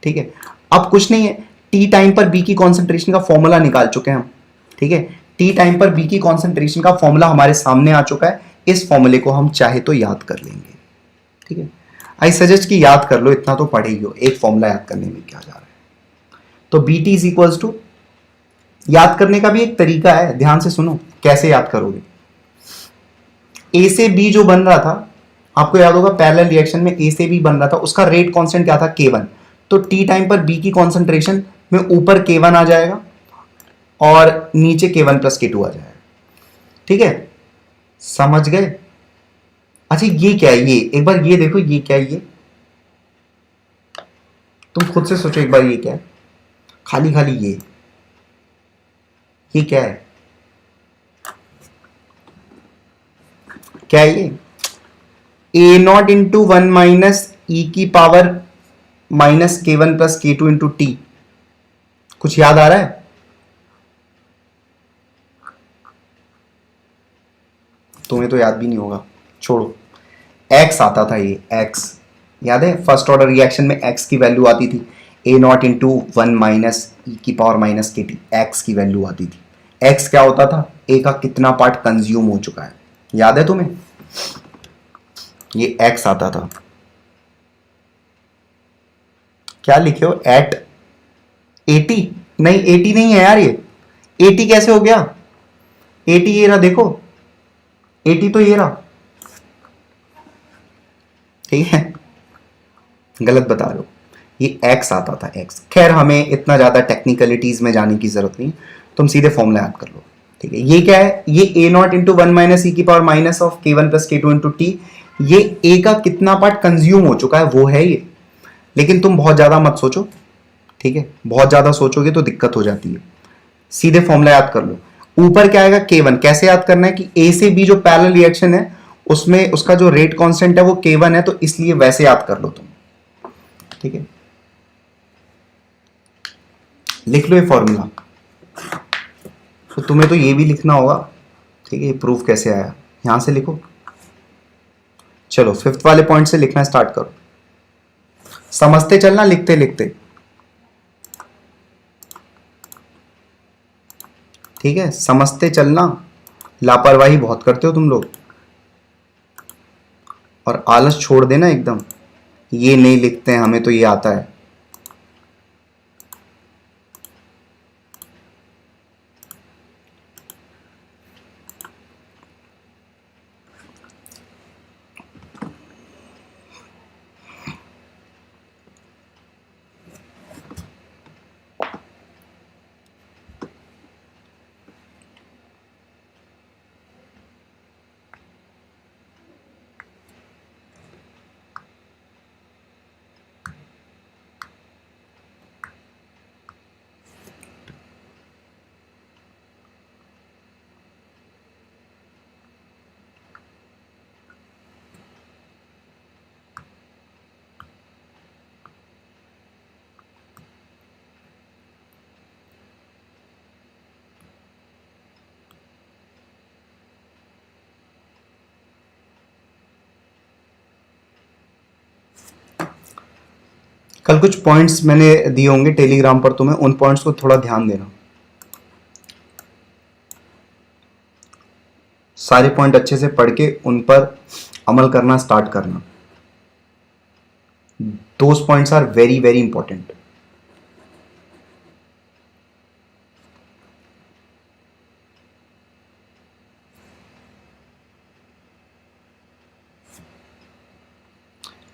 ठीक है, अब कुछ नहीं है, t टाइम पर b की कॉन्सेंट्रेशन का फॉर्मूला निकाल चुके हैं हम। ठीक है, t टाइम पर b की कॉन्सेंट्रेशन का फॉर्मूला हमारे सामने आ चुका है, इस फॉर्मूले को हम चाहे तो याद कर लेंगे। ठीक है, आई सजेस्ट कि याद कर लो, इतना तो पढ़े ही हो, एक फॉर्मूला याद करने में क्या जा रहा है। तो bt इज इक्वल्स टू, याद करने का भी एक तरीका है, ध्यान से सुनो कैसे याद करोगे। a से b जो बन रहा था आपको याद होगा, पैरेलल रिएक्शन में a से b बन रहा था, उसका रेट कांस्टेंट क्या था K1, तो t टाइम पर b की कॉन्सेंट्रेशन में ऊपर K1 आ जाएगा और नीचे K1 प्लस K2 आ जाएगा। ठीक है, समझ गए। अच्छा ये क्या है, ये एक बार ये देखो, ये क्या है, ये तुम खुद से सोचो एक बार, ये क्या है, खाली खाली ये क्या है, क्या है ये? ए not into one minus E की पावर माइनस के one plus K two into T. कुछ याद आ रहा है? तुम्हें तो याद भी नहीं होगा, छोड़ो। एक्स आता था ये, एक्स याद है? फर्स्ट ऑर्डर रिएक्शन में एक्स की वैल्यू आती थी ए not into one minus E की power minus K T, x की वैल्यू आती थी। एक्स क्या होता था? ए का कितना पार्ट कंज्यूम हो चुका है, याद है तुम्हें? ये एक्स आता था। क्या लिखे हो? एट 80? नहीं 80 नहीं है यार, ये 80 कैसे हो गया? 80 ये रहा, देखो 80 तो ये रहा, ठीक है? गलत बता रहे हो, ये एक्स आता था, एक्स। खैर हमें इतना ज्यादा टेक्निकलिटीज में जाने की जरूरत नहीं, तुम सीधे फॉर्मूला याद कर लो, ठीक है? ये क्या है? ये ए not into one minus E की पावर माइनस ऑफ के one plus K two into T. ये ए का कितना पार्ट कंज्यूम हो चुका है वो है ये। लेकिन तुम बहुत ज्यादा मत सोचो, ठीक है? बहुत ज्यादा सोचोगे तो दिक्कत हो जाती है। सीधे फॉर्मूला याद कर लो। ऊपर क्या आएगा? K1। कैसे याद करना है कि A से B जो पैरेलल रिएक्शन है उसमें उसका जो रेट कांस्टेंट है वो K1 है, तो इसलिए वैसे याद कर लो तुम, ठीक है? लिख लो ये फॉर्मूला। तो तुम्हें तो ये भी लिखना होगा, ठीक है? ये प्रूफ कैसे आया, यहां से लिखो। चलो फिफ्थ वाले पॉइंट से लिखना स्टार्ट करो, समझते चलना लिखते लिखते, ठीक है? समझते चलना, लापरवाही बहुत करते हो तुम लोग, और आलस छोड़ देना एकदम। ये नहीं लिखते हैं, हमें तो ये आता है। कल कुछ पॉइंट्स मैंने दिए होंगे टेलीग्राम पर, तुम्हें उन पॉइंट्स को थोड़ा ध्यान देना। सारे पॉइंट अच्छे से पढ़ के उन पर अमल करना स्टार्ट करना। Those points are very very important.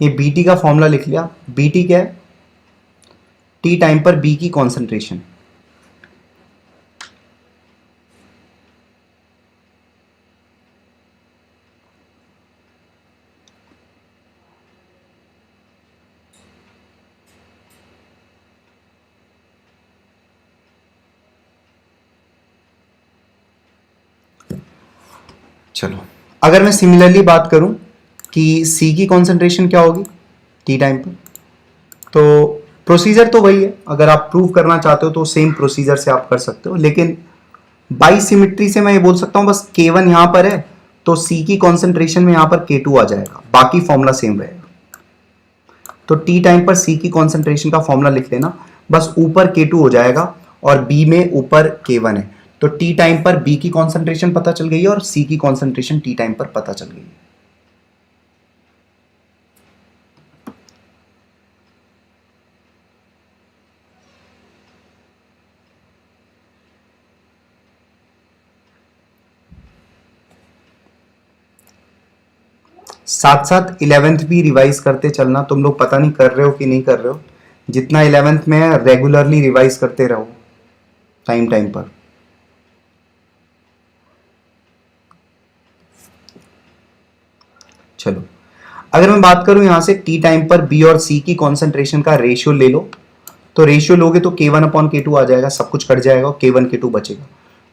ये बीटी का फॉर्मूला लिख लिया। बीटी क्या है? टी टाइम पर बी की कॉन्सेंट्रेशन। चलो अगर मैं सिमिलरली बात करूं कि सी की कॉन्सेंट्रेशन क्या होगी टी टाइम पर, तो प्रोसीजर तो वही है। अगर आप प्रूव करना चाहते हो तो सेम प्रोसीजर से आप कर सकते हो, लेकिन बाई सिमिट्री से मैं ये बोल सकता हूं बस K1 यहां पर है तो C की कॉन्सेंट्रेशन में यहां पर K2 आ जाएगा, बाकी फॉर्मूला सेम रहेगा। तो टी टाइम पर C की कॉन्सेंट्रेशन का फॉर्मूला लिख लेना, बस ऊपर K2 हो जाएगा और B में ऊपर K1 है। तो टी टाइम पर B की कॉन्सेंट्रेशन पता चल गई है और C की कॉन्सेंट्रेशन टी टाइम पर पता चल गई है। साथ साथ 11th भी रिवाइज करते चलना। तुम लोग पता नहीं कर रहे हो कि नहीं कर रहे हो, जितना 11th में है रेगुलरली रिवाइज करते रहो टाइम टाइम पर। चलो अगर मैं बात करूं यहां से टी टाइम पर बी और सी की कॉन्सेंट्रेशन का रेशियो ले लो, तो रेशियो लोगे तो K1 अपॉन K2 आ जाएगा, सब कुछ कट जाएगा और K1 K2 बचेगा।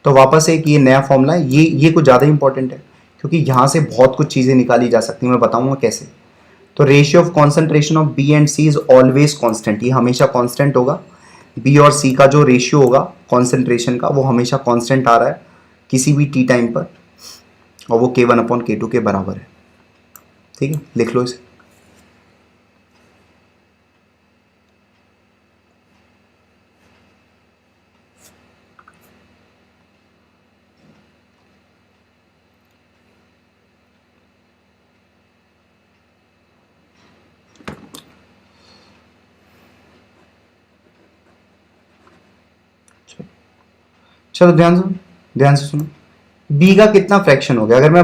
तो वापस एक ये नया फॉर्मूला है, ये कुछ ज्यादा इंपॉर्टेंट है क्योंकि यहाँ से बहुत कुछ चीज़ें निकाली जा सकती हैं, मैं बताऊंगा कैसे। तो ratio of concentration of B and C is always constant, ये हमेशा कॉन्स्टेंट होगा। बी और सी का जो रेशियो होगा कॉन्सेंट्रेशन का वो हमेशा कॉन्स्टेंट आ रहा है किसी भी टी टाइम पर, और वो K1/K2 के बराबर है। ठीक है, लिख लो इसे। चलो ध्यान से सुनो। बी का कितना फ्रैक्शन हो गया? अगर मैं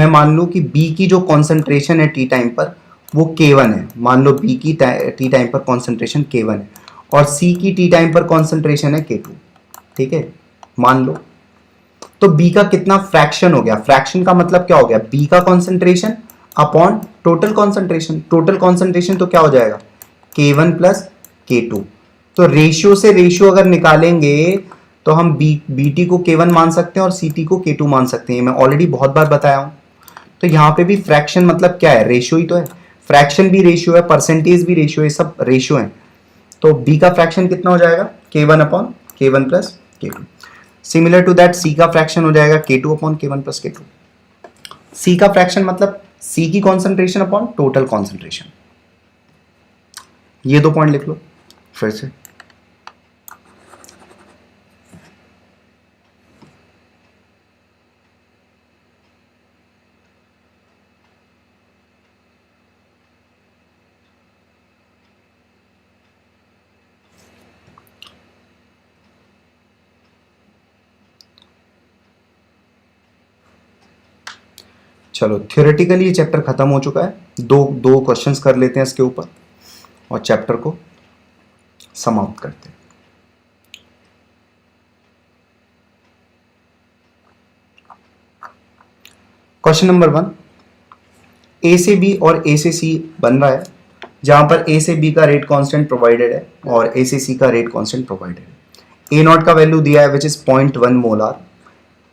मान लूँ कि बी की जो कॉन्सेंट्रेशन है टी टाइम पर वो K1 है, मान लो बी की टी टाइम पर कॉन्सेंट्रेशन K1 है और सी की टी टाइम पर कॉन्सेंट्रेशन है K2, ठीक है, मान लो। तो बी का कितना फ्रैक्शन हो गया? फ्रैक्शन का मतलब क्या हो गया? बी का concentration upon total concentration. Total concentration तो क्या हो जाएगा? K1 plus K2। तो रेशियो से रेशियो अगर निकालेंगे तो हम बी टी को K1 मान सकते हैं और सी टी को K2 मान सकते हैं, मैं ऑलरेडी बहुत बार बताया हूं। तो यहाँ पे भी फ्रैक्शन मतलब क्या है? रेशियो ही तो है। फ्रैक्शन भी रेशियो है, परसेंटेज भी रेशियो है, सब रेशियो है। तो बी का फ्रैक्शन कितना हो जाएगा? K1/K1 plus K2। Similar to that C का फ्रैक्शन हो जाएगा K2/K1 प्लस K2। सी का फ्रैक्शन मतलब सी की कॉन्सेंट्रेशन अपॉन टोटल कॉन्सेंट्रेशन। ये दो पॉइंट लिख लो फिर से। चलो थ्योरेटिकली ये चैप्टर खत्म हो चुका है। दो क्वेश्चंस कर लेते हैं इसके ऊपर और चैप्टर को समाप्त करते हैं। क्वेश्चन नंबर 1, ए से बी और ए से सी बन रहा है, जहां पर ए से बी का रेट कांस्टेंट प्रोवाइडेड है और ए से सी का रेट कांस्टेंट प्रोवाइडेड है। ए नॉट का वैल्यू दिया है विच इज 0.1 मोलार।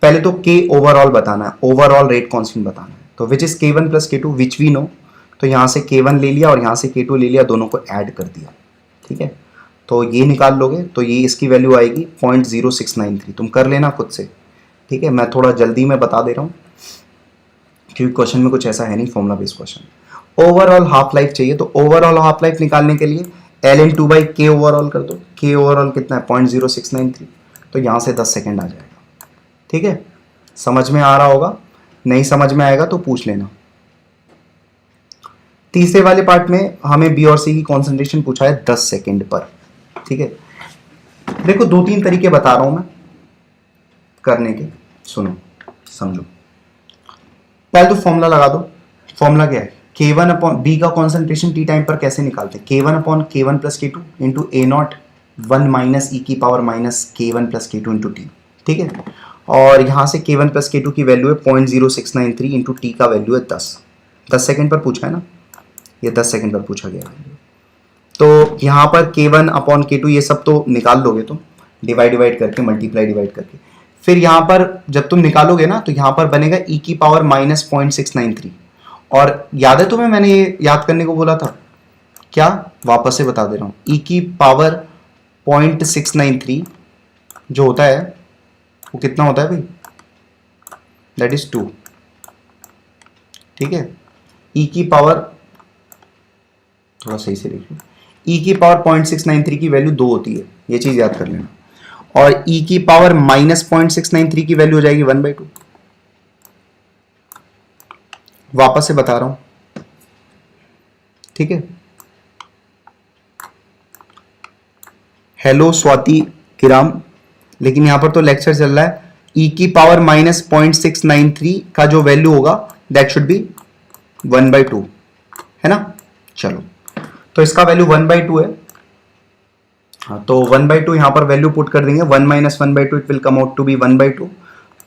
पहले तो के ओवरऑल बताना है, ओवरऑल रेट कांस्टेंट बताना है। तो which is K1 plus K2 which we know, तो यहाँ से K1 ले लिया और यहाँ से K2 ले लिया, दोनों को ऐड कर दिया, ठीक है। तो ये निकाल लोगे तो ये इसकी वैल्यू आएगी 0.0693। तुम कर लेना खुद से, ठीक है, मैं थोड़ा जल्दी में बता दे रहा हूँ क्योंकि क्वेश्चन में कुछ ऐसा है नहीं formula based question. Overall half life चाहिए, तो ओवरऑल हाफ लाइफ निकालने के लिए ln2/k ओवरऑल कर दो। k ओवरऑल कितना है? 0.0693। तो यहाँ से 10 सेकेंड आ जाएगा, ठीक है। समझ में आ रहा होगा, नहीं समझ में आएगा तो पूछ लेना। तीसरे वाले पार्ट में हमें बी और सी की कॉन्सेंट्रेशन पूछा है 10 सेकेंड पर, ठीक है। देखो 2-3 तरीके बता रहा हूं मैं करने के, सुनो समझो। पहले तो फॉर्मूला लगा दो। फॉर्मूला क्या है? बी का कॉन्सेंट्रेशन टी टाइम पर कैसे निकालते हैं? K1/K1 plus K2 into A not 1 minus E की power minus K1 plus K2 into T, ठीक है। और यहाँ से K1 प्लस K2 की वैल्यू है 0.0693 इंटू टी का वैल्यू है 10 सेकेंड पर पूछा है ना, ये 10 सेकेंड पर पूछा गया है। तो यहाँ पर K1/K2 ये सब तो निकाल लोगे तुम, डिवाइड करके, मल्टीप्लाई डिवाइड करके। फिर यहाँ पर जब तुम निकालोगे ना तो यहाँ पर बनेगा ई की पावर माइनस 0.693। और याद है तुम्हें मैंने ये याद करने को बोला था क्या? वापस से बता दे रहा हूँ। ई की पावर 0.693 जो होता है वो कितना होता है भाई? दैट इज 2, ठीक है। ई की पावर, थोड़ा सही से लिख लो, ई की पावर 0.693 की वैल्यू 2 होती है, ये चीज याद कर लेना। और ई की पावर माइनस 0.693 की वैल्यू हो जाएगी 1/2। वापस से बता रहा हूं, ठीक है। हेलो स्वाति किराम, लेकिन यहां पर तो लेक्चर चल रहा है। ई की पावर माइनस 0.693 का जो वैल्यू होगा दैट शुड बी 1/2, है ना। चलो तो इसका वैल्यू 1/2 है, हाँ, तो 1/2 यहां पर वैल्यू पुट कर देंगे। 1 minus 1/2 it will come out to be 1/2।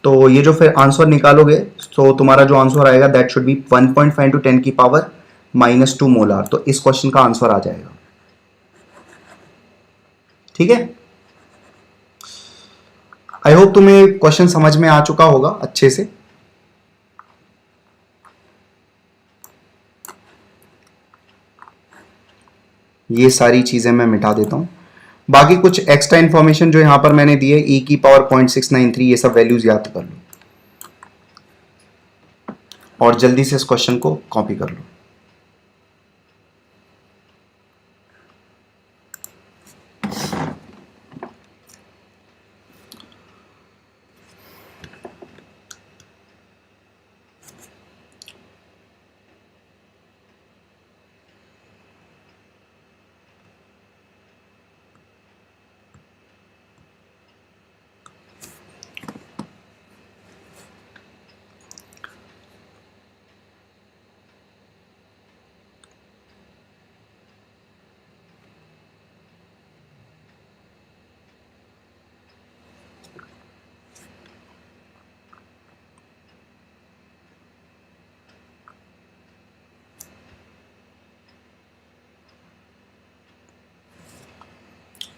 तो ये जो फिर आंसर निकालोगे तो तुम्हारा जो आंसर आएगा दैट शुड बी 1.5 इंटू 10 की पावर -2 मोलार। तो इस क्वेश्चन का आंसर आ जाएगा, ठीक है। आई होप तुम्हें क्वेश्चन समझ में आ चुका होगा अच्छे से। ये सारी चीज़ें मैं मिटा देता हूँ। बाकी कुछ एक्स्ट्रा इन्फॉर्मेशन जो यहाँ पर मैंने दी है, e की पावर 0.693, ये सब वैल्यूज याद कर लो और जल्दी से इस क्वेश्चन को कॉपी कर लो।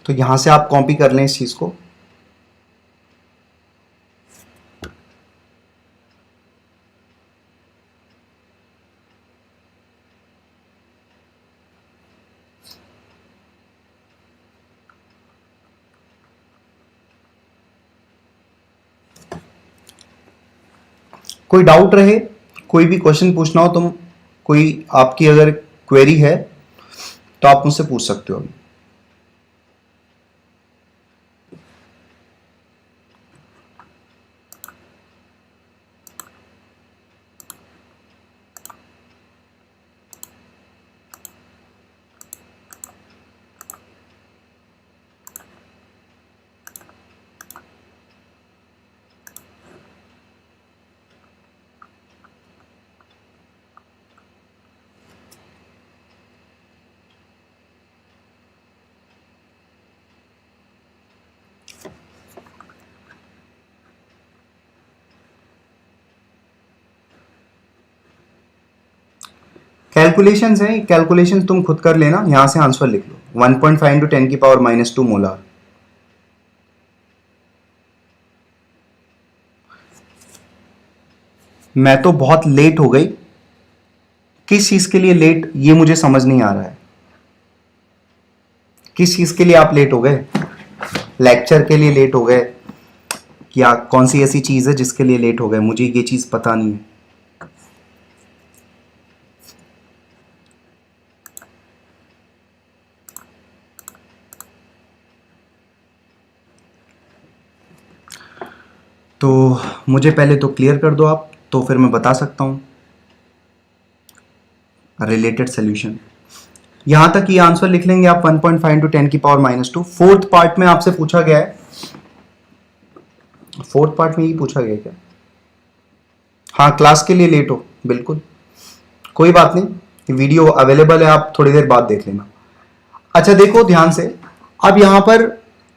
तो यहां से आप कॉपी कर लें इस चीज को। कोई डाउट रहे, कोई भी क्वेश्चन पूछना हो, तुम कोई आपकी अगर क्वेरी है तो आप मुझसे पूछ सकते हो अभी। कैलकुलेशंस है, कैलकुलेशन तुम खुद कर लेना, यहां से आंसर लिख लो। 1.5 इंटू 10 की पावर -2 मोलार। मैं तो बहुत लेट हो गई, किस चीज के लिए लेट ये मुझे समझ नहीं आ रहा है। किस चीज के लिए आप लेट हो गए? लेक्चर के लिए लेट हो गए या कौन सी ऐसी चीज है जिसके लिए लेट हो गए? मुझे ये चीज पता नहीं है। तो मुझे पहले तो क्लियर कर दो आप, तो फिर मैं बता सकता हूं रिलेटेड सोल्यूशन। यहां तक ये आंसर लिख लेंगे आप 1.5 इंटू 10 की पावर -2। फोर्थ पार्ट में आपसे पूछा गया है, फोर्थ पार्ट में ही पूछा गया क्या? हाँ, क्लास के लिए लेट हो, बिल्कुल कोई बात नहीं, वीडियो अवेलेबल है, आप थोड़ी देर बाद देख लेना। अच्छा देखो ध्यान से, अब यहां पर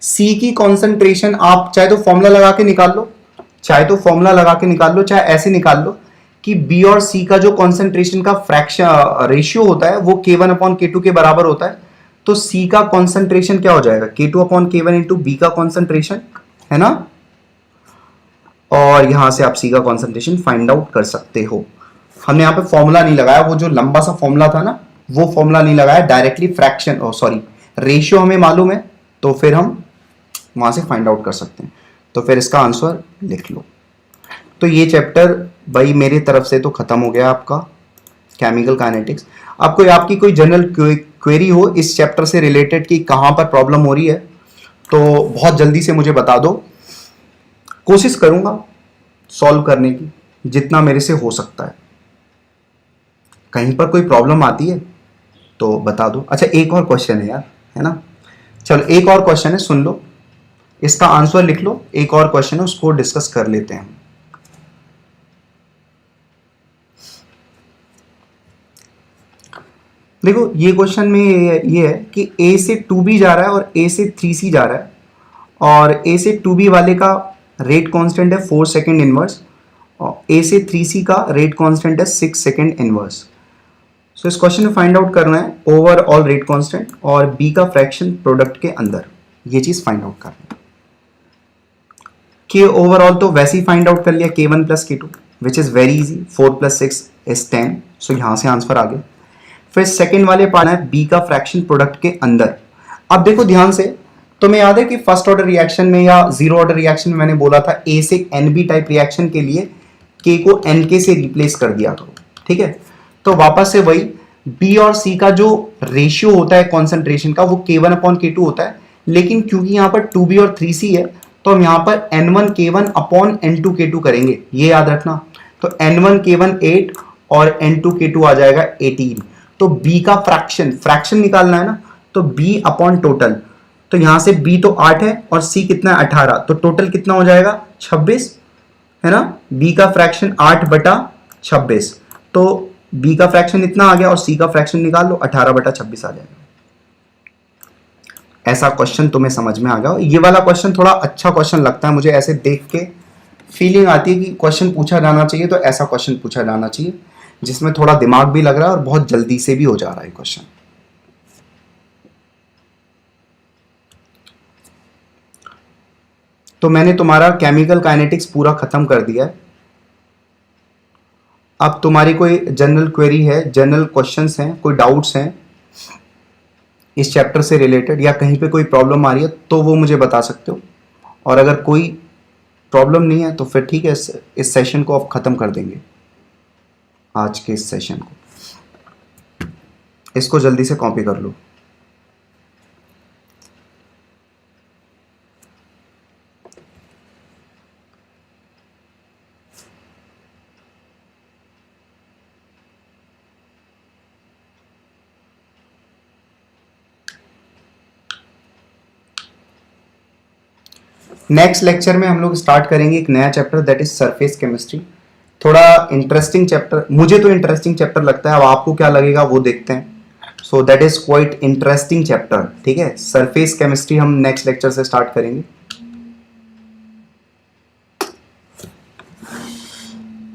C की कॉन्सेंट्रेशन आप चाहे तो फॉर्मूला लगा के निकाल लो, चाहे तो फॉर्मूला लगा के निकाल लो, चाहे ऐसे निकाल लो कि B और C का जो कॉन्सेंट्रेशन का फ्रैक्शन रेशियो होता है वो K1 अपॉन K2 के बराबर होता है। तो C का कॉन्सेंट्रेशन क्या हो जाएगा? K2 upon K1 into B का कॉन्सेंट्रेशन, है ना? और यहां से आप C का कॉन्सेंट्रेशन फाइंड आउट कर सकते हो। हमने यहाँ पे फॉर्मूला नहीं लगाया, वो जो लंबा सा फॉर्मूला था ना, वो फॉर्मूला नहीं लगाया, डायरेक्टली फ्रैक्शन सॉरी रेशियो हमें मालूम है, तो फिर हम वहां से फाइंड आउट कर सकते हैं। तो फिर इसका आंसर लिख लो। तो ये चैप्टर भाई मेरी तरफ से तो खत्म हो गया आपका, केमिकल काइनेटिक्स। आपको आपकी कोई जनरल क्वेरी हो इस चैप्टर से रिलेटेड कि कहाँ पर प्रॉब्लम हो रही है, तो बहुत जल्दी से मुझे बता दो, कोशिश करूंगा सॉल्व करने की जितना मेरे से हो सकता है। कहीं पर कोई प्रॉब्लम आती है तो बता दो। अच्छा एक और क्वेश्चन है यार, है ना? चलो एक और क्वेश्चन है, सुन लो, इसका आंसर लिख लो। एक और क्वेश्चन है, उसको डिस्कस कर लेते हैं। देखो ये क्वेश्चन में ये है कि A से 2B जा रहा है और A से 3C जा रहा है, और A से 2B वाले का रेट कांस्टेंट है 4 सेकेंड इनवर्स, और A से 3C का रेट कांस्टेंट है 6 सेकेंड इनवर्स। सो इस क्वेश्चन में फाइंड आउट करना है ओवरऑल रेट कांस्टेंट और B का फ्रैक्शन प्रोडक्ट के अंदर, ये चीज फाइंड आउट करना है। K ओवरऑल तो वैसे ही फाइंड आउट कर लिया, K1 plus K2 which is very easy, 4 plus 6 is 10। सो यहां से आंसर आ गया। फिर सेकंड वाले पार्ट है बी का फ्रैक्शन प्रोडक्ट के अंदर। अब देखो ध्यान से, तुम्हें याद है कि फर्स्ट ऑर्डर रिएक्शन में या जीरो ऑर्डर रिएक्शन में मैंने बोला था ए से एनबी टाइप रिएक्शन के लिए के को एनके से रिप्लेस कर दिया करो, ठीक है। तो वापस से वही बी और सी का जो रेशियो होता है कॉन्सेंट्रेशन का वो K1/K2 होता है, लेकिन क्योंकि यहाँ पर 2B और 3C है तो हम यहाँ पर N1K1/N2K2 करेंगे, ये याद रखना। तो N1K1 8 और N2K2 आ जाएगा 18। तो B का फ्रैक्शन निकालना है ना, तो B अपॉन टोटल, तो यहां से B तो 8 है और C कितना है 18, तो टोटल कितना हो जाएगा 26, है ना। B का फ्रैक्शन 8/26, तो B का फ्रैक्शन इतना आ गया और C का फ्रैक्शन निकाल लो 18/26 आ जाएगा। ऐसा क्वेश्चन तुम्हें समझ में आ गया। ये वाला क्वेश्चन थोड़ा अच्छा क्वेश्चन लगता है मुझे, ऐसे देख के फीलिंग आती है कि क्वेश्चन पूछा जाना चाहिए, तो ऐसा क्वेश्चन पूछा जाना चाहिए जिसमें थोड़ा दिमाग भी लग रहा है और बहुत जल्दी से भी हो जा रहा है क्वेश्चन। तो मैंने तुम्हारा केमिकल काइनेटिक्स पूरा खत्म कर दिया है। अब तुम्हारी कोई जनरल क्वेरी है, जनरल क्वेश्चंस हैं, कोई डाउट्स हैं इस चैप्टर से रिलेटेड, या कहीं पे कोई प्रॉब्लम आ रही है तो वो मुझे बता सकते हो। और अगर कोई प्रॉब्लम नहीं है तो फिर ठीक है, इस सेशन को अब खत्म कर देंगे, आज के इस सेशन को। इसको जल्दी से कॉपी कर लो। नेक्स्ट लेक्चर में हम लोग स्टार्ट करेंगे एक नया chapter, that is surface chemistry. थोड़ा इंटरेस्टिंग चैप्टर, मुझे तो इंटरेस्टिंग चैप्टर लगता है, अब आपको क्या लगेगा वो देखते हैं। So that is quite interesting chapter, ठीक है। सरफेस केमिस्ट्री हम नेक्स्ट लेक्चर से स्टार्ट करेंगे।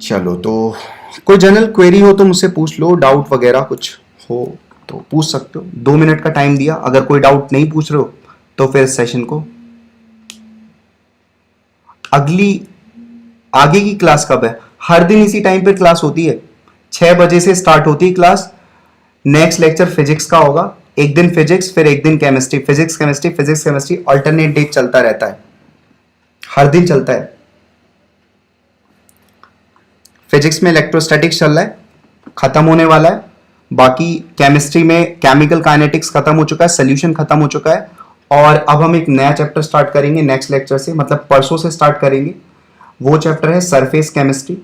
चलो, तो कोई जनरल क्वेरी हो तो मुझसे पूछ लो, डाउट वगैरह कुछ हो तो पूछ सकते हो। 2 मिनट का टाइम दिया, अगर कोई डाउट नहीं पूछ रहे हो तो फिर सेशन को आगे की क्लास कब है? हर दिन इसी टाइम पे क्लास होती है, 6 बजे से स्टार्ट होती है क्लास। नेक्स्ट लेक्चर फिजिक्स का होगा, एक दिन फिजिक्स फिर एक दिन chemistry, physics chemistry physics chemistry, alternate day चलता रहता है, हर दिन चलता है। फिजिक्स में इलेक्ट्रोस्टैटिक्स चल रहा है, खत्म होने वाला है। बाकी केमिस्ट्री में केमिकल काइनेटिक्स खत्म हो चुका है, सोल्यूशन खत्म हो चुका है। और अब हम एक नया चैप्टर स्टार्ट करेंगे नेक्स्ट लेक्चर से, मतलब परसों से स्टार्ट करेंगे। वो चैप्टर है surface chemistry.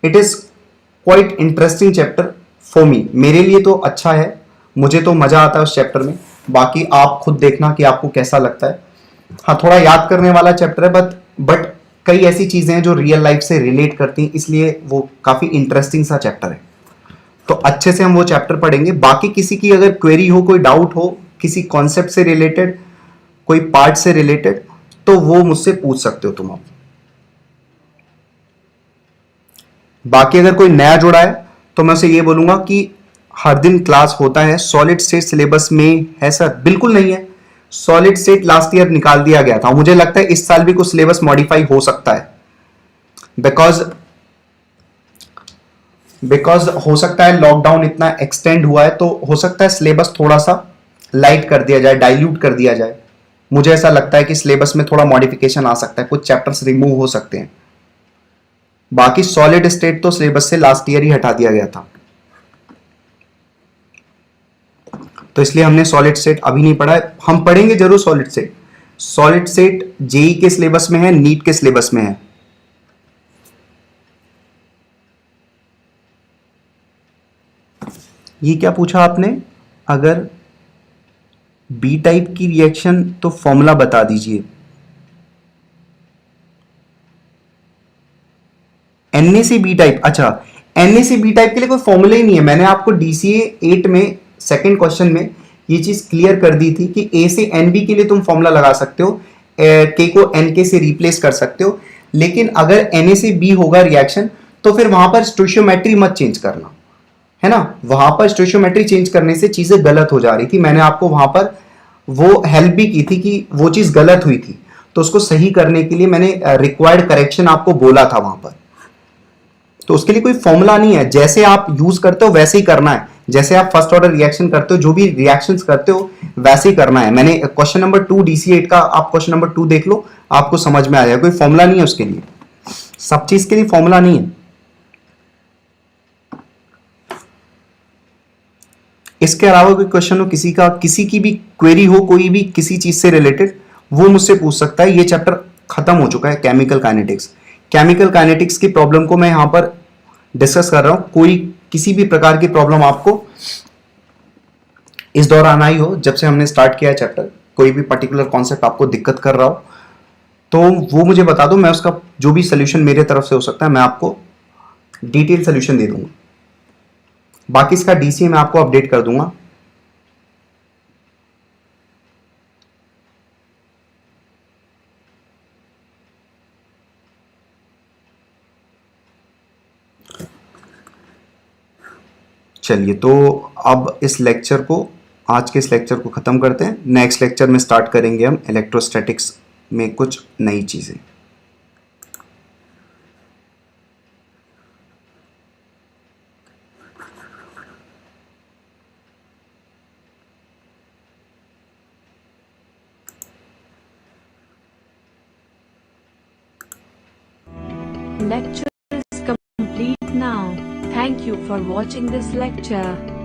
It is quite interesting chapter for me, मेरे लिए तो अच्छा है, मुझे तो मजा आता है उस चैप्टर में। बाकी आप खुद देखना कि आपको कैसा लगता है। हाँ, थोड़ा याद करने वाला चैप्टर है, बट कई ऐसी चीजें हैं जो रियल लाइफ से रिलेट करती हैं, इसलिए वो काफी इंटरेस्टिंग सा चैप्टर है। तो अच्छे से हम वो चैप्टर पढ़ेंगे। बाकी किसी की अगर क्वेरी हो, कोई डाउट हो किसी कॉन्सेप्ट से रिलेटेड, कोई पार्ट से रिलेटेड, तो वो मुझसे पूछ सकते हो तुम आप। बाकी अगर कोई नया जुड़ा है तो मैं उसे ये बोलूंगा कि हर दिन क्लास होता है। सॉलिड स्टेट सिलेबस में है सर? बिल्कुल नहीं है। सॉलिड स्टेट लास्ट ईयर निकाल दिया गया था, मुझे लगता है इस साल भी कुछ सिलेबस मॉडिफाई हो सकता है, बिकॉज हो सकता है लॉकडाउन इतना एक्सटेंड हुआ है, तो हो सकता है सिलेबस थोड़ा सा लाइट कर दिया जाए, डाइल्यूट कर दिया जाए। मुझे ऐसा लगता है कि सिलेबस में थोड़ा मॉडिफिकेशन आ सकता है, कुछ चैप्टर्स रिमूव हो सकते हैं। बाकी सॉलिड स्टेट तो सिलेबस से लास्ट ईयर ही हटा दिया गया था, तो इसलिए हमने सॉलिड स्टेट अभी नहीं पढ़ा है। हम पढ़ेंगे जरूर solid state. Solid state JEE के सिलेबस में है, नीट के सिलेबस में है। ये क्या पूछा आपने? अगर बी टाइप की रिएक्शन तो फॉर्मूला बता दीजिए। NaC बी टाइप, अच्छा NaC बी टाइप के लिए कोई फॉर्मूला ही नहीं है। मैंने आपको DCA 8 में सेकंड क्वेश्चन में ये चीज क्लियर कर दी थी कि A से NB के लिए तुम फॉर्मूला लगा सकते हो, K को NK से रिप्लेस कर सकते हो, लेकिन अगर NaCB होगा रिएक्शन तो फिर वहां पर स्टोइचियोमेट्री मत चेंज करना, है ना। वहां पर स्टोइचियोमेट्री चेंज करने से चीजें गलत हो जा रही थी। मैंने आपको वहां पर वो हेल्प भी की थी कि वो चीज गलत हुई थी, तो उसको सही करने के लिए मैंने रिक्वायर्ड करेक्शन आपको बोला था वहां पर। तो उसके लिए कोई फॉर्मूला नहीं है, जैसे आप यूज करते हो वैसे ही करना है। जैसे आप फर्स्ट ऑर्डर रिएक्शन करते हो, जो भी रिएक्शंस करते हो वैसे ही करना है। मैंने क्वेश्चन नंबर 2 DC8 का, आप क्वेश्चन नंबर 2 देख लो, आपको समझ में आ जाएगा। कोई फॉर्मूला नहीं है उसके लिए, सब चीज के लिए फॉर्मूला नहीं है। इसके अलावा कोई क्वेश्चन हो किसी का, किसी की भी क्वेरी हो कोई भी किसी चीज से रिलेटेड, वो मुझसे पूछ सकता है। ये चैप्टर खत्म हो चुका है, केमिकल काइनेटिक्स। केमिकल काइनेटिक्स की प्रॉब्लम को मैं यहां पर डिस्कस कर रहा हूं। कोई किसी भी प्रकार की प्रॉब्लम आपको इस दौरान आई हो, जब से हमने स्टार्ट किया है चैप्टर, कोई भी पर्टिकुलर कॉन्सेप्ट आपको दिक्कत कर रहा हो, तो वो मुझे बता दो। मैं उसका जो भी सोल्यूशन मेरे तरफ से हो सकता है, मैं आपको डिटेल सोल्यूशन दे दूंगा। बाकी इसका डीसी मैं आपको अपडेट कर दूंगा। चलिए, तो अब इस लेक्चर को, आज के इस लेक्चर को ख़त्म करते हैं। नेक्स्ट लेक्चर में स्टार्ट करेंगे हम इलेक्ट्रोस्टैटिक्स में कुछ नई चीज़ें। Lecture is complete now. Thank you for watching this lecture.